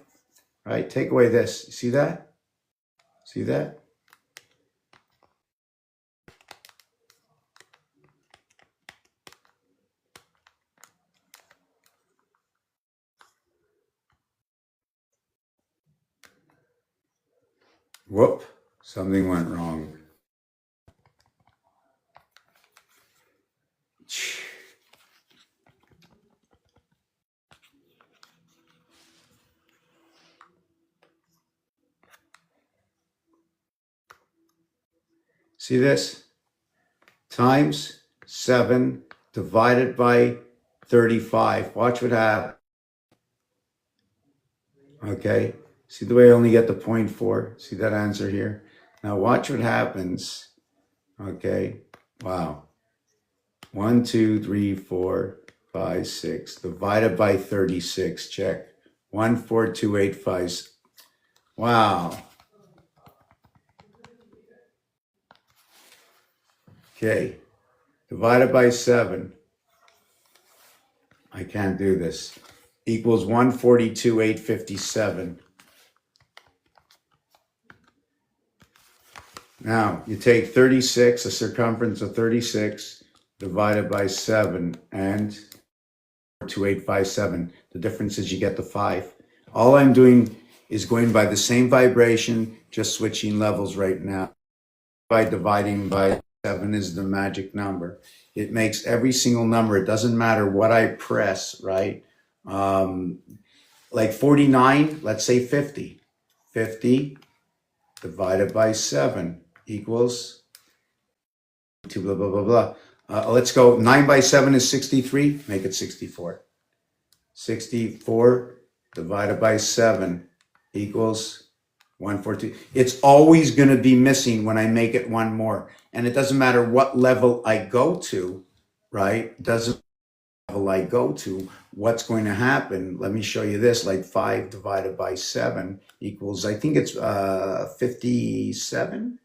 Right? Take away this. You see that? See that? Whoop. Something went wrong. See this? Times 7 divided by 35. Watch what happens. Okay. See the way I only get the 0.4? See that answer here? Now watch what happens. Okay. Wow. 1, 2, 3, 4, 5, 6 divided by 36. Check. 14285. Wow. Okay. Divided by 7. I can't do this. Equals 142,857. Now, you take 36, the circumference of 36, divided by 7, and 2857. The difference is you get the 5. All I'm doing is going by the same vibration, just switching levels right now. By dividing by 7 is the magic number. It makes every single number, it doesn't matter what I press, right? Like 49, let's say 50. 50 divided by 7 equals 2, blah, blah, blah, blah. Let's go. 9 by 7 is 63. Make it 64. 64 divided by 7 equals 142. It's always going to be missing when I make it one more. And it doesn't matter what level I go to, right? Doesn't level I go to, what's going to happen? Let me show you this. Like 5 divided by 7 equals, I think it's 57.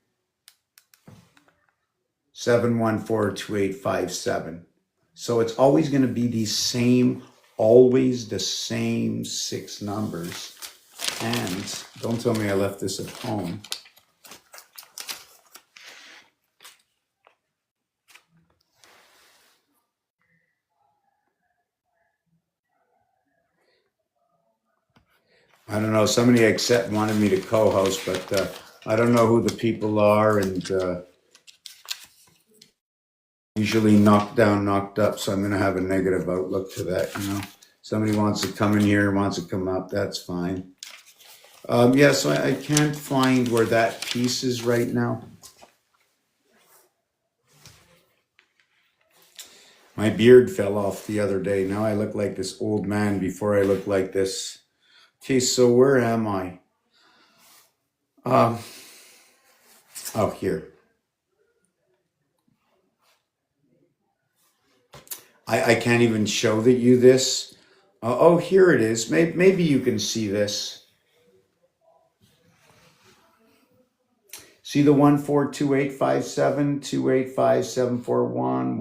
7142857. So it's always going to be these same, always the same 6 numbers. And don't tell me I left this at home. I don't know. Somebody wanted me to co-host, but I don't know who the people are, and usually knocked down, knocked up. So I'm going to have a negative outlook to that. You know, somebody wants to come in here, wants to come up. That's fine. Yeah, so I can't find where that piece is right now. My beard fell off the other day. Now I look like this old man. Before I look like this. Okay, so where am I? Oh, here. I can't even show that you this. Oh, here it is. Maybe you can see this. See the 1428572855741,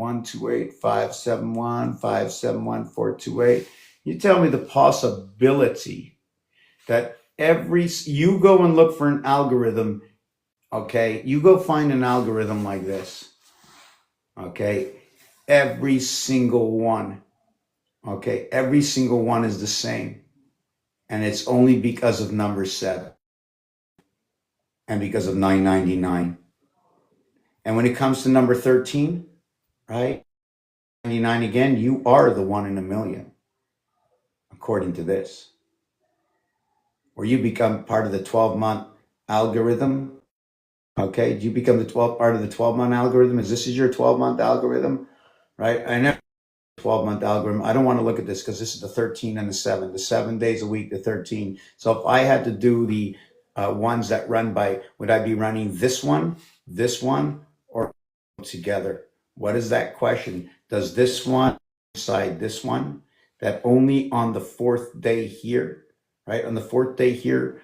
128571571571428. You tell me the possibility that you go and look for an algorithm. Okay, you go find an algorithm like this. Okay, every single one. Okay, every single one is the same. And it's only because of number 7 and because of 999. And when it comes to number 13, right? 99 again, you are the 1 in a million, according to this. where you become part of the 12-month algorithm. Okay, do you become the 12 part of the 12-month algorithm? Is your 12-month algorithm, right? I know 12-month algorithm. I don't want to look at this because this is the 13 and the 7 days a week, the 13. So if I had to do the ones that run by, would I be running this one, or together? What is that question? Does this one decide this one? That only on the 4th day here, right? On the 4th day here,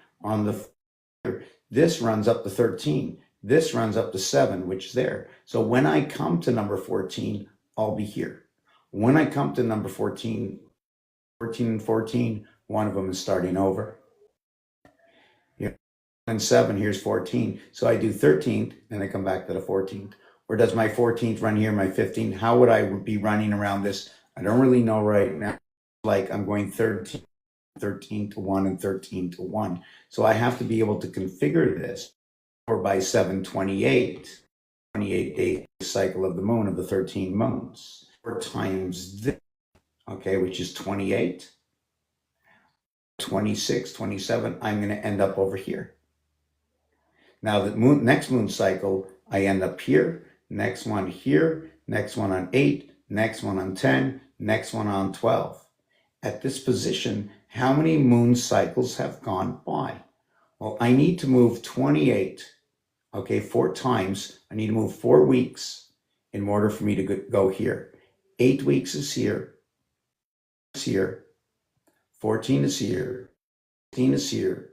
this runs up to 13. This runs up to 7, which is there. So when I come to number 14, I'll be here. When I come to number 14 and 14, one of them is starting over. And 7, here's 14. So I do 13th, and I come back to the 14th. Or does my 14th run here, my 15th? How would I be running around this? I don't really know right now. Like I'm going 13 to 1 and 13 to 1. So I have to be able to configure this 4 by 7, 28 day cycle of the moon of the 13 moons. 4 times this, okay, which is 28, 26, 27, I'm going to end up over here. Now the next moon cycle, I end up here, next one here, next one on 8, next one on 10, next one on 12. At this position, how many moon cycles have gone by? Well, I need to move 28, okay, 4 times. I need to move 4 weeks in order for me to go here. 8 weeks is here, 14 is here, 15 is here,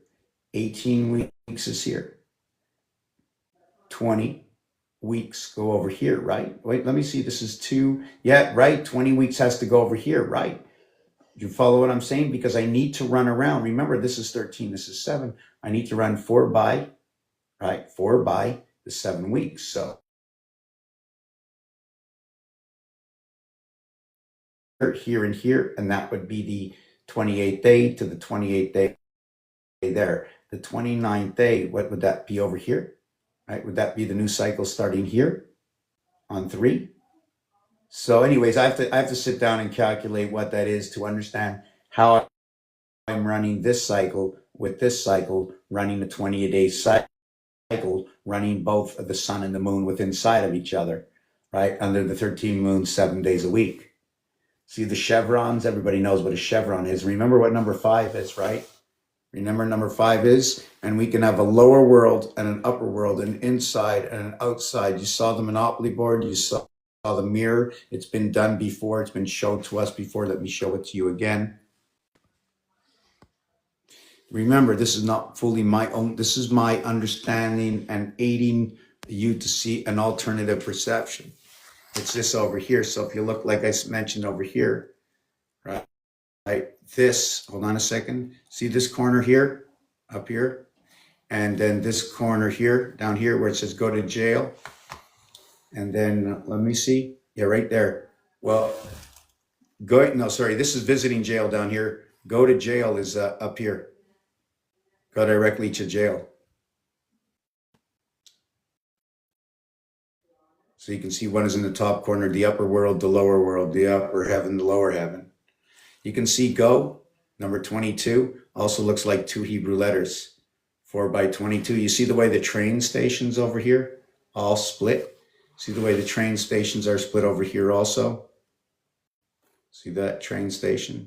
18 weeks is here. 20 weeks go over here, right? Wait, let me see. This is 2. Yeah, right. 20 weeks has to go over here, right? Do you follow what I'm saying? Because I need to run around. Remember, this is 13, this is 7. I need to run 4 by the 7 weeks. So here and here, and that would be the 28th day to the 28th day there. The 29th day, what would that be over here? Right? Would that be the new cycle starting here on 3? So anyways, I have to sit down and calculate what that is to understand how I'm running this cycle with this cycle, running a 28-day cycle, running both of the sun and the moon within inside of each other, right? Under the 13 moons, 7 days a week. See the chevrons? Everybody knows what a chevron is. Remember what number 5 is, right? Remember number 5 is, and we can have a lower world and an upper world, an inside and an outside. You saw the Monopoly board, you saw the mirror. It's been done before, it's been shown to us before. Let me show it to you again. Remember, this is not fully my own, this is my understanding and aiding you to see an alternative perception. It's this over here. So if you look, like I mentioned over here, right? This, hold on a second. See this corner here, up here? And then this corner here, down here where it says go to jail. And then, let me see. Yeah, right there. Well, this is visiting jail down here. Go to jail is up here. Go directly to jail. So you can see one is in the top corner, the upper world, the lower world, the upper heaven, the lower heaven. You can see go, number 22, also looks like 2 Hebrew letters, 4 by 22. You see the way the train stations over here all split? See the way the train stations are split over here also? See that train station?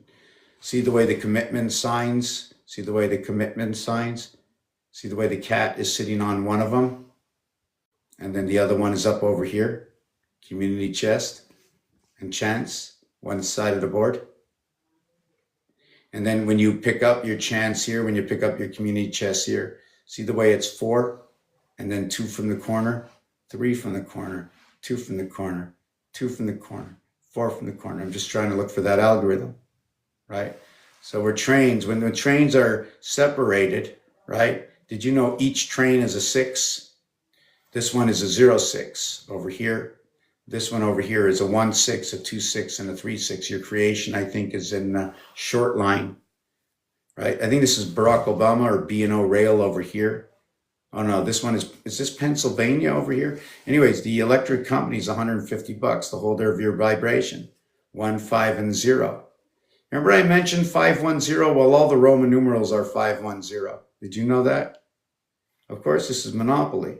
See the way the commitment signs? See the way the commitment signs? See the way the cat is sitting on one of them? And then the other one is up over here, community chest and chance, one side of the board. And then when you pick up your chance here, when you pick up your community chest here, see the way it's 4 and then 2 from the corner, 3 from the corner, 2 from the corner, 2 from the corner, 4 from the corner. I'm just trying to look for that algorithm, right? So we're trains. When the trains are separated, right? Did you know each train is a 6? This one is a 0-6 over here. This one over here is a 1-6, a 2-6, and a 3-6. Your creation, I think, is in a short line, right? I think this is Barack Obama or B&O Rail over here. Oh no, this one is this Pennsylvania over here? Anyways, the electric company is $150, the holder of your vibration, 1, 5, and 0. Remember I mentioned 510? Well, all the Roman numerals are 510. Did you know that? Of course, this is Monopoly.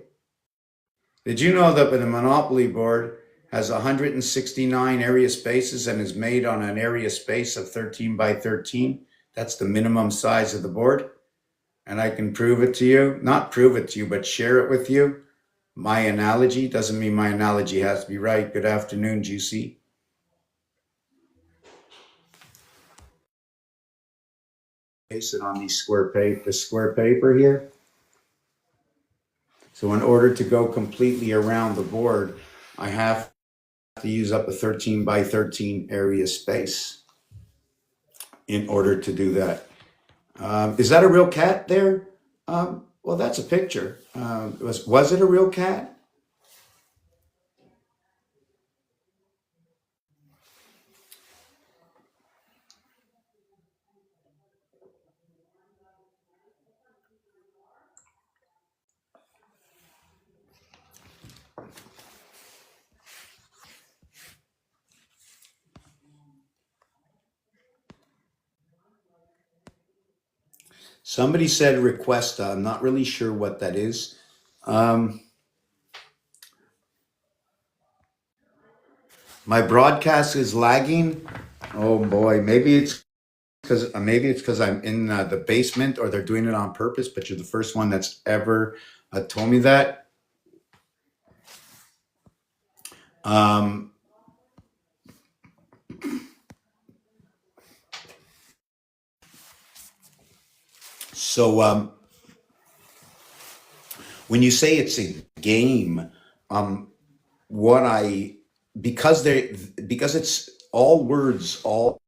Did you know that the Monopoly board has 169 area spaces and is made on an area space of 13 by 13? That's the minimum size of the board. And I can prove it to you, not prove it to you, but share it with you. My analogy doesn't mean my analogy has to be right. Good afternoon, Juicy. Paste it on these square paper here. So in order to go completely around the board, I have to use up a 13 by 13 area space in order to do that. Is that a real cat there? Well, that's a picture. Was it a real cat? Somebody said request. I'm not really sure what that is. My broadcast is lagging. Oh boy, maybe it's because I'm in the basement, or they're doing it on purpose. But you're the first one that's ever told me that. Um, so when you say it's a game, what I because it's all words, all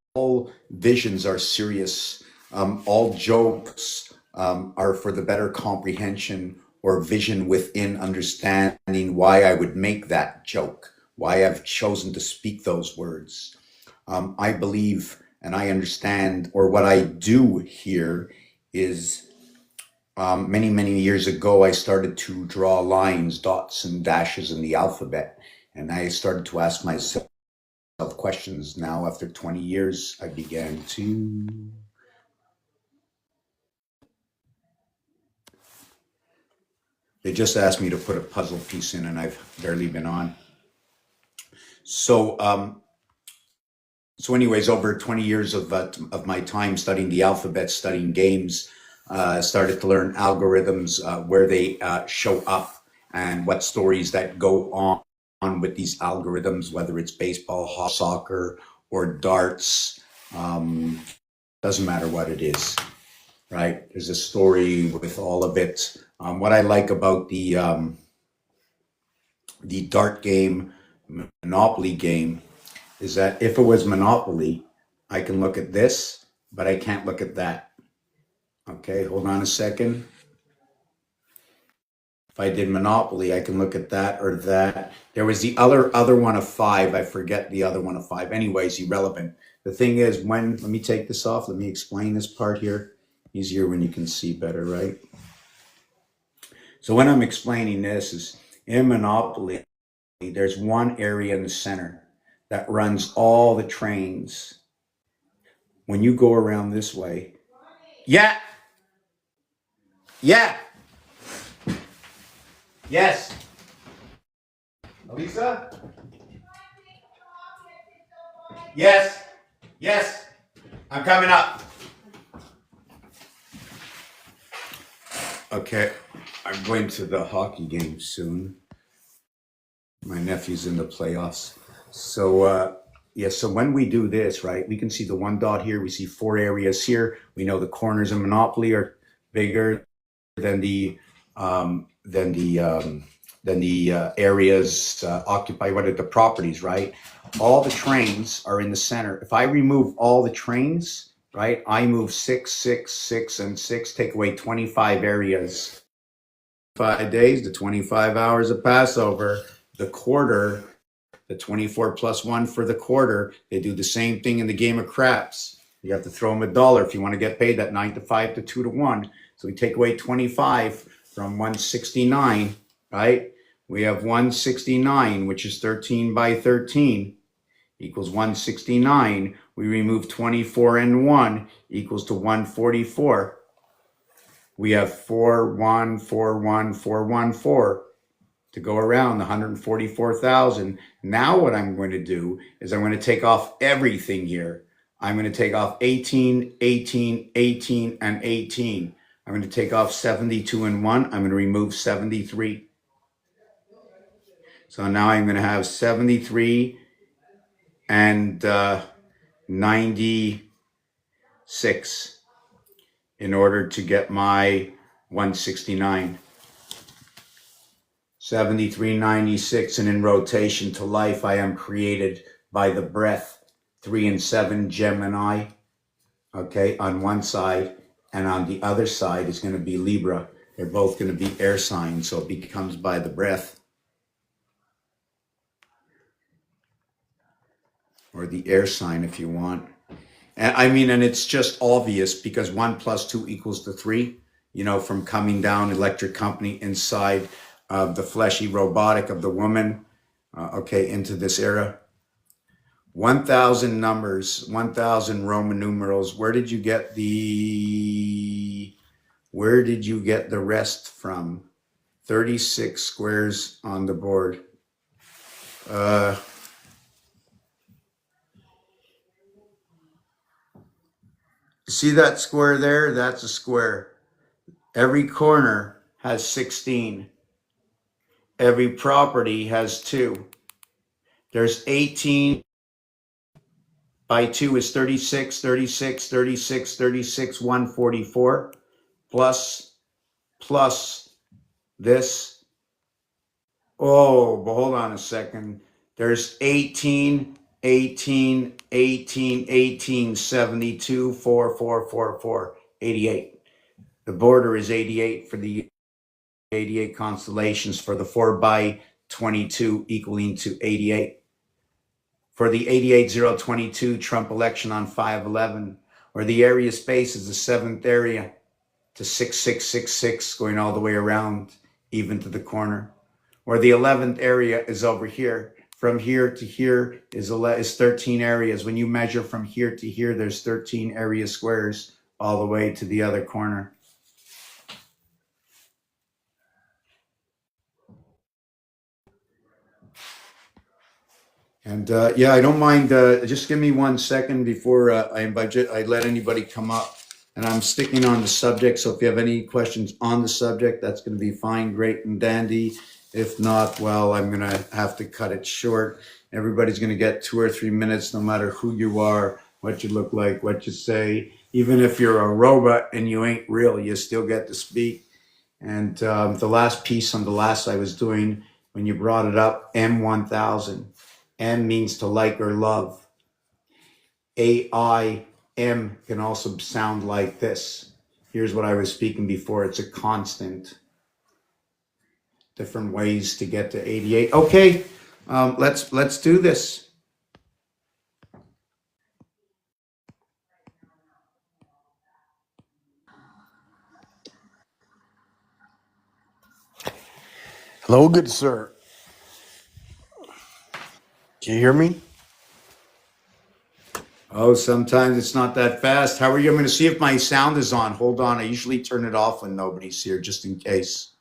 visions are serious, all jokes are for the better comprehension or vision within understanding why I would make that joke, why I've chosen to speak those words. I believe and I understand, or what I do here is many years ago, I started to draw lines, dots, and dashes in the alphabet. And I started to ask myself questions. Now, after 20 years, I began to. They just asked me to put a puzzle piece in, and I've barely been on. So anyways, over 20 years of my time studying the alphabet, studying games, started to learn algorithms, where they show up, and what stories that go on with these algorithms, whether it's baseball, soccer, or darts. Doesn't matter what it is, right? There's a story with all of it. What I like about the dart game, Monopoly game, is that if it was Monopoly, I can look at this, but I can't look at that. Okay, hold on a second. If I did Monopoly, I can look at that or that. There was the other one of 5. I forget the other one of 5. Anyways, irrelevant. The thing is, let me take this off. Let me explain this part here. Easier when you can see better, right? So when I'm explaining this is in Monopoly, there's one area in the center that runs all the trains. When you go around this way, yeah, yes, Lisa, yes, I'm coming up. Okay, I'm going to the hockey game soon. My nephew's in the playoffs. So, so when we do this, right, we can see the one dot here. We see 4 areas here. We know the corners in Monopoly are bigger than the areas occupied. What are the properties, right? All the trains are in the center. If I remove all the trains, right, I move 6, 6, 6, and 6. Take away 25 areas. 5 days, the 25 hours of Passover, the quarter, the 24 plus 1 for the quarter. They do the same thing in the game of craps. You have to throw them $1 if you want to get paid that 9 to 5 to 2 to 1. So we take away 25 from 169, right? We have 169, which is 13 by 13. equals 169. We remove 24 and 1 equals to 144. We have 4, 1, 4, 1, 4, 1, 4 to go around the 144,000. Now what I'm going to do is I'm going to take off everything here. I'm going to take off 18, 18, 18, and 18. I'm going to take off 72 and 1. I'm going to remove 73. So now I'm going to have 73 and 96 in order to get my 169. 7396, and in rotation to life, I am created by the breath. 3 and 7 Gemini, okay, on one side, and on the other side is going to be Libra. They're both going to be air signs, so it becomes by the breath, or the air sign if you want. And I mean, and it's just obvious because 1 plus 2 equals to 3, you know, from coming down electric company inside of the fleshy robotic of the woman, okay, into this era. 1,000 numbers, 1,000 Roman numerals. Where did you get the rest from? 36 squares on the board. See that square there? That's a square. Every corner has 16. Every property has 2. There's 18 by 2 is 36, 36, 36, 36, 144, plus this. Oh, but hold on a second. There's 18, 18, 18, 18, 72, 4, 4, 4, 4, 88. The border is 88 for the 88 constellations for the 4 by 22 equaling to 88. For the 88022 Trump election on 5/11, or the area space is the 7th area to 6666 going all the way around even to the corner, or the 11th area is over here. From here to here is 13 areas. When you measure from here to here, there's 13 area squares all the way to the other corner. And yeah, I don't mind. Just give me 1 second before I let anybody come up. And I'm sticking on the subject. So if you have any questions on the subject, that's going to be fine, great, and dandy. If not, well, I'm going to have to cut it short. Everybody's going to get 2 or 3 minutes, no matter who you are, what you look like, what you say. Even if you're a robot and you ain't real, you still get to speak. And the last piece on the last I was doing, when you brought it up, M1000. M means to like or love. AIM can also sound like this. Here's what I was speaking before. It's a constant. Different ways to get to 88. Okay, let's do this. Hello, good sir. Can you hear me? Oh, sometimes it's not that fast. How are you? I'm going to see if my sound is on. Hold on. I usually turn it off when nobody's here, just in case.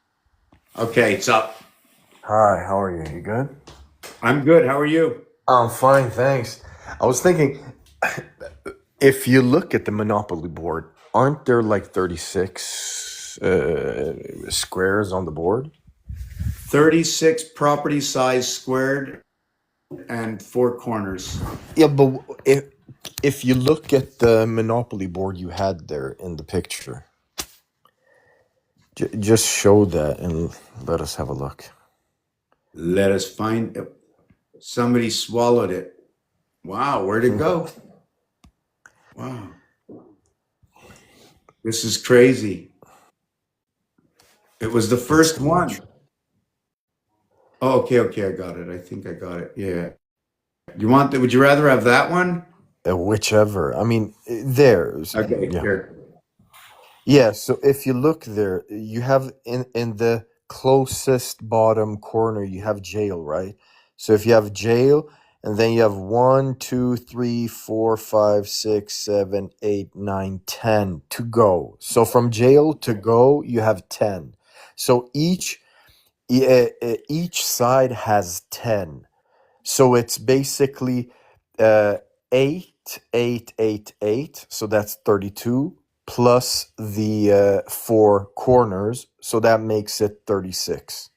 Okay, it's up. Hi, how are you? You good? I'm good. How are you? I'm fine, thanks. I was thinking, if you look at the Monopoly board, aren't there like 36 squares on the board? 36 property size squared and 4 corners. Yeah, but if you look at the Monopoly board you had there in the picture, just show that and let us have a look. Let us find it. Somebody swallowed it. Wow, where'd it go? Wow. This is crazy. It was the first one. Oh, okay, I got it. I think I got it. Yeah. Would you rather have that one? Whichever. I mean, there's. Okay, Yeah. here. Yeah, so if you look there, you have in the closest bottom corner, you have jail, right? So if you have jail, and then you have 1, 2, 3, 4, 5, 6, 7, 8, 9, 10 to go. So from jail to go, you have 10. So each side has 10. So it's basically uh, 8, 8, 8, 8. So that's 32 plus the four corners. So that makes it 36.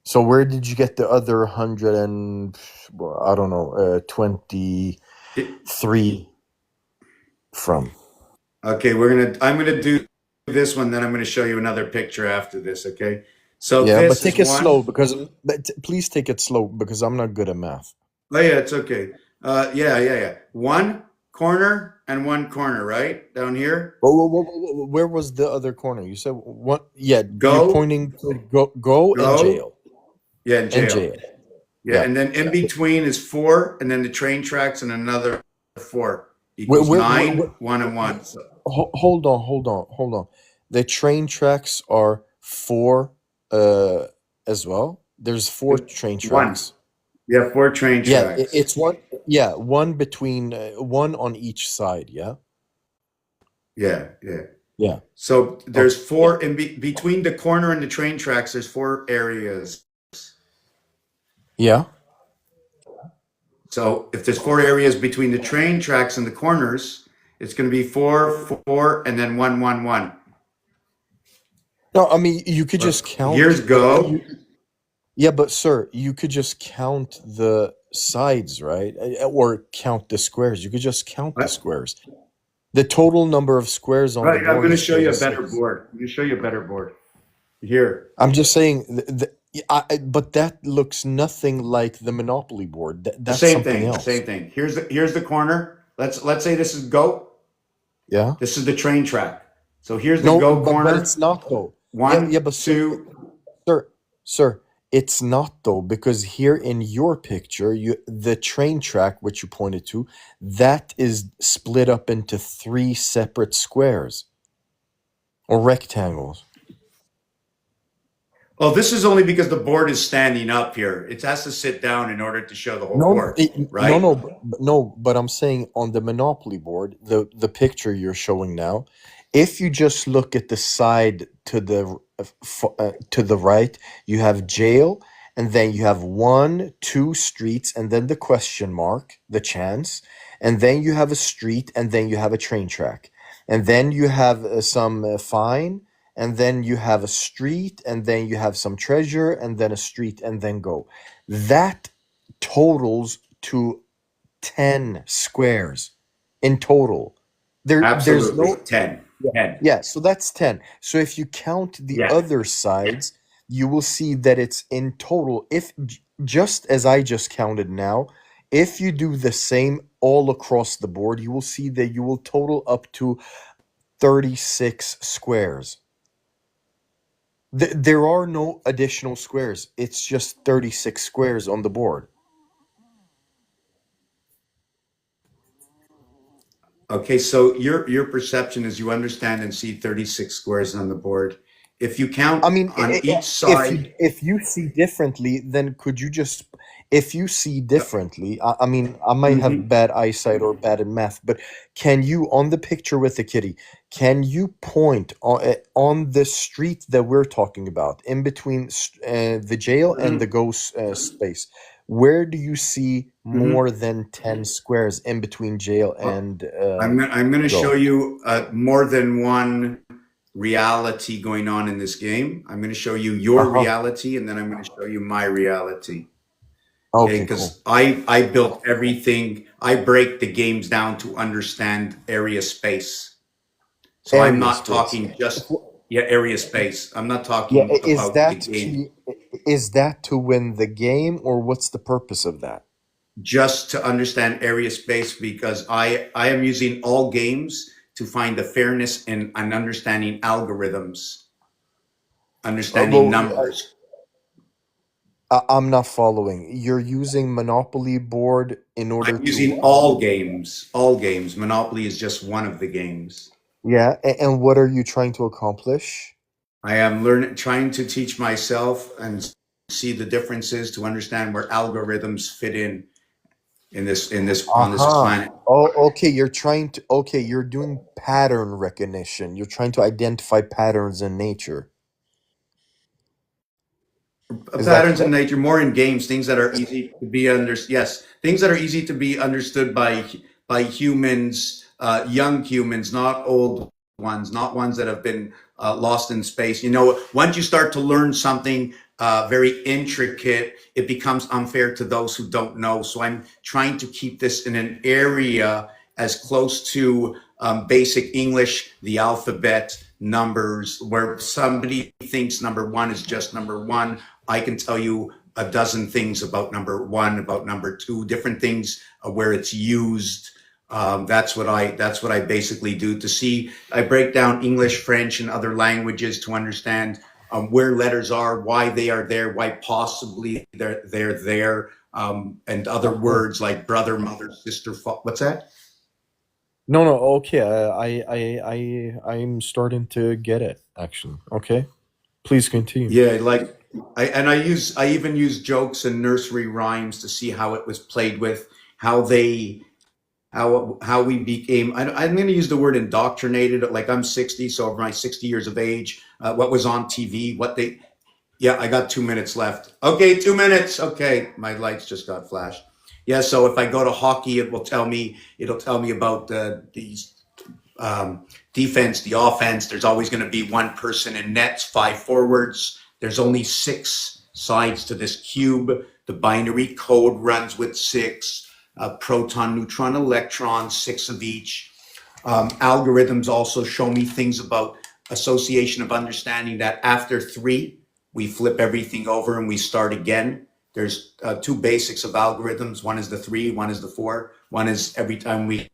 So where did you get the other 100 and, well, I don't know, 23 It, from? okay, I'm gonna do this one, then I'm gonna show you another picture after this, okay? So Yeah, but this is take it slow one. because, please take it slow because I'm not good at math. Oh yeah, it's okay. Yeah. One corner and one corner, right? Down here. Where was the other corner? You said what? Yeah, you're Go, pointing to go and go. jail Yeah, in and jail. jail. Yeah, Yeah. and then in between is four, and then the train tracks and another four Where, equals where, where, nine, one and one. So hold on. The train tracks are four uh as well. There's four train one. tracks. Yeah, four train Yeah, tracks. it's one. Yeah, one between one on each side. Yeah. Yeah. Yeah. So Okay. there's four between the corner and the train tracks. There's four areas. Yeah. So if there's four areas between the train tracks and the corners, it's going to be four, and then one. No, I mean you could just But count. here's go. Yeah, but sir, you could just count the sides, right? Or count the squares. You could just count the What? squares. The total number of squares on the Right, I'm board going to is show you a better 36. board. I'm going to show you a better board. Here. I'm just saying, but that looks nothing like the Monopoly board. The That's same something thing. else. Same thing. Here's the corner. Let's say this is go. Yeah. This is the train track. So here's the No, go but it's corner. not though. Yeah, One, but two. sir, sir, it's not though because here in your picture, the train track which you pointed to, that is split up into three separate squares or rectangles. Oh, this is only because the board is standing up here. It has to sit down in order to show the whole No, board, no, right? no. But I'm saying on the Monopoly board, the picture you're showing now, if you just look at the side to the right, you have jail, and then you have one, two streets, and then the question mark, the chance, and then you have a street, and then you have a train track, and then you have some fine, and then you have a street, and then you have some treasure, and then a street, and then go. That totals to 10 squares in total. There's Absolutely. no, 10. yeah, 10. yeah, so that's 10. So if you count the Yeah. other sides, you will see that it's in total, if just as I just counted now, if you do the same all across the board, you will see that you will total up to 36 squares. There are no additional squares. It's just 36 squares on the board. Okay, so your perception is you understand and see 36 squares on the board. If you I count mean, on each side, if you see differently, then could you just if you see differently, I mean, I might have mhm, bad eyesight or bad in math, but can you on the picture with the kitty, can you point on the street that we're talking about, in between the jail and the mhm, ghost space? Where do you see mhm. more than 10 squares in between jail Well, and I'm going to show go? you more than one reality going on in this game. I'm going to show you your Uh-huh. reality, and then I'm going to show you my reality. Okay, Okay, cool. because I built everything. I break the games down to understand area space. So I'm Area not space. talking just, yeah, area space. I'm not Yeah, talking about the game. is that to win the game or what's the purpose of that? Just to understand area space, because I am using all games to find the fairness in and understanding algorithms, understanding Well, numbers. I'm not following. You're using Monopoly board in order I'm to using all games, all games. Monopoly is just one of the games. yeah, and what are you trying to accomplish? I am learning, trying to teach myself and see the differences to understand where algorithms fit in. in this on this Uh-huh. planet. Oh, okay. You're doing pattern recognition. You're trying to identify patterns in nature. Is that Patterns in correct? nature, more in games, things that are easy to be yes, things that are easy to be understood by humans, young humans, not old ones, not ones that have been lost in space. Once you start to learn something very intricate, it becomes unfair to those who don't know. So I'm trying to keep this in an area as close to basic English, the alphabet, numbers, where somebody thinks number one is just number one. I can tell you a dozen things about number one, about number two, different things where it's used. That's what I basically do to see. I break down English, French, and other languages to understand where letters are, why they are there, why possibly they're there, and other Uh-huh. words like brother, mother, sister. What's that? No, no, okay. I'm starting to get it, actually. Okay. Please continue. Yeah, like I even use jokes and nursery rhymes to see how it was played with, how they how we became. I'm going to use the word indoctrinated. Like I'm 60, so over my 60 years of age, what was on TV, what they. Yeah, I got 2 minutes left. Okay, 2 minutes. Okay, my lights just got flashed. Yeah, so if I go to hockey, it'll tell me about these defense, the offense. There's always going to be one person in nets, five forwards. There's only six sides to this cube. The binary code runs with six proton, neutron, electron, six of each. Algorithms also show me things about association of understanding that after three, we flip everything over and we start again. There's two basics of algorithms. One is the three, one is the four. One is every time we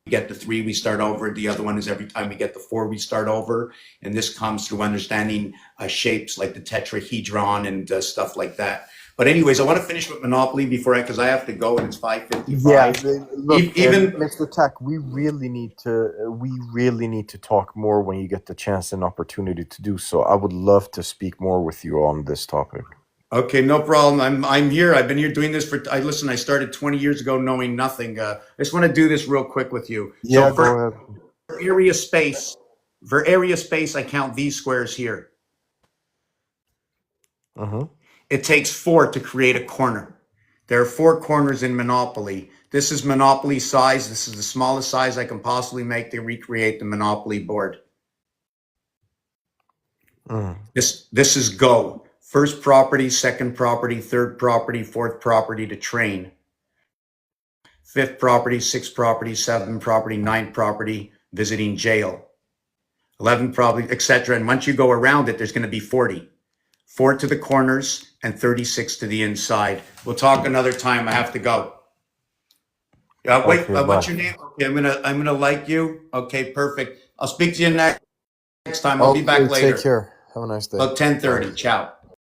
get the three, we start over. The other one is every time we get the four, we start over. And this comes through understanding shapes like the tetrahedron and stuff like that. But anyways, I want to finish with Monopoly because I have to go and it's Yeah, 5:55. look, Even Mr. Tack, we really need to talk more when you get the chance and opportunity to do so. I would love to speak more with you on this topic. Okay, no problem. I'm here. I've been here doing this listen, I started 20 years ago knowing nothing. I just want to do this real quick with you. Yeah, So go for ahead. area space, for area space, I count these squares here. Uh-huh. It takes four to create a corner. There are four corners in Monopoly. This is Monopoly size. This is the smallest size I can possibly make to recreate the Monopoly board. Mm. This is Go. First property, second property, third property, fourth property to train. Fifth property, sixth property, seventh property, ninth property, visiting jail. 11 property, etc. And once you go around it, there's going to be 40. 4 to the corners and 36 to the inside. We'll talk another time. I have to go. Wait, Okay, bye. what's your name? Okay, I'm gonna like you. Okay, perfect. I'll speak to you next time. I'll be back Okay, take later. care. Have a nice day. About Bye. 10:30. Ciao.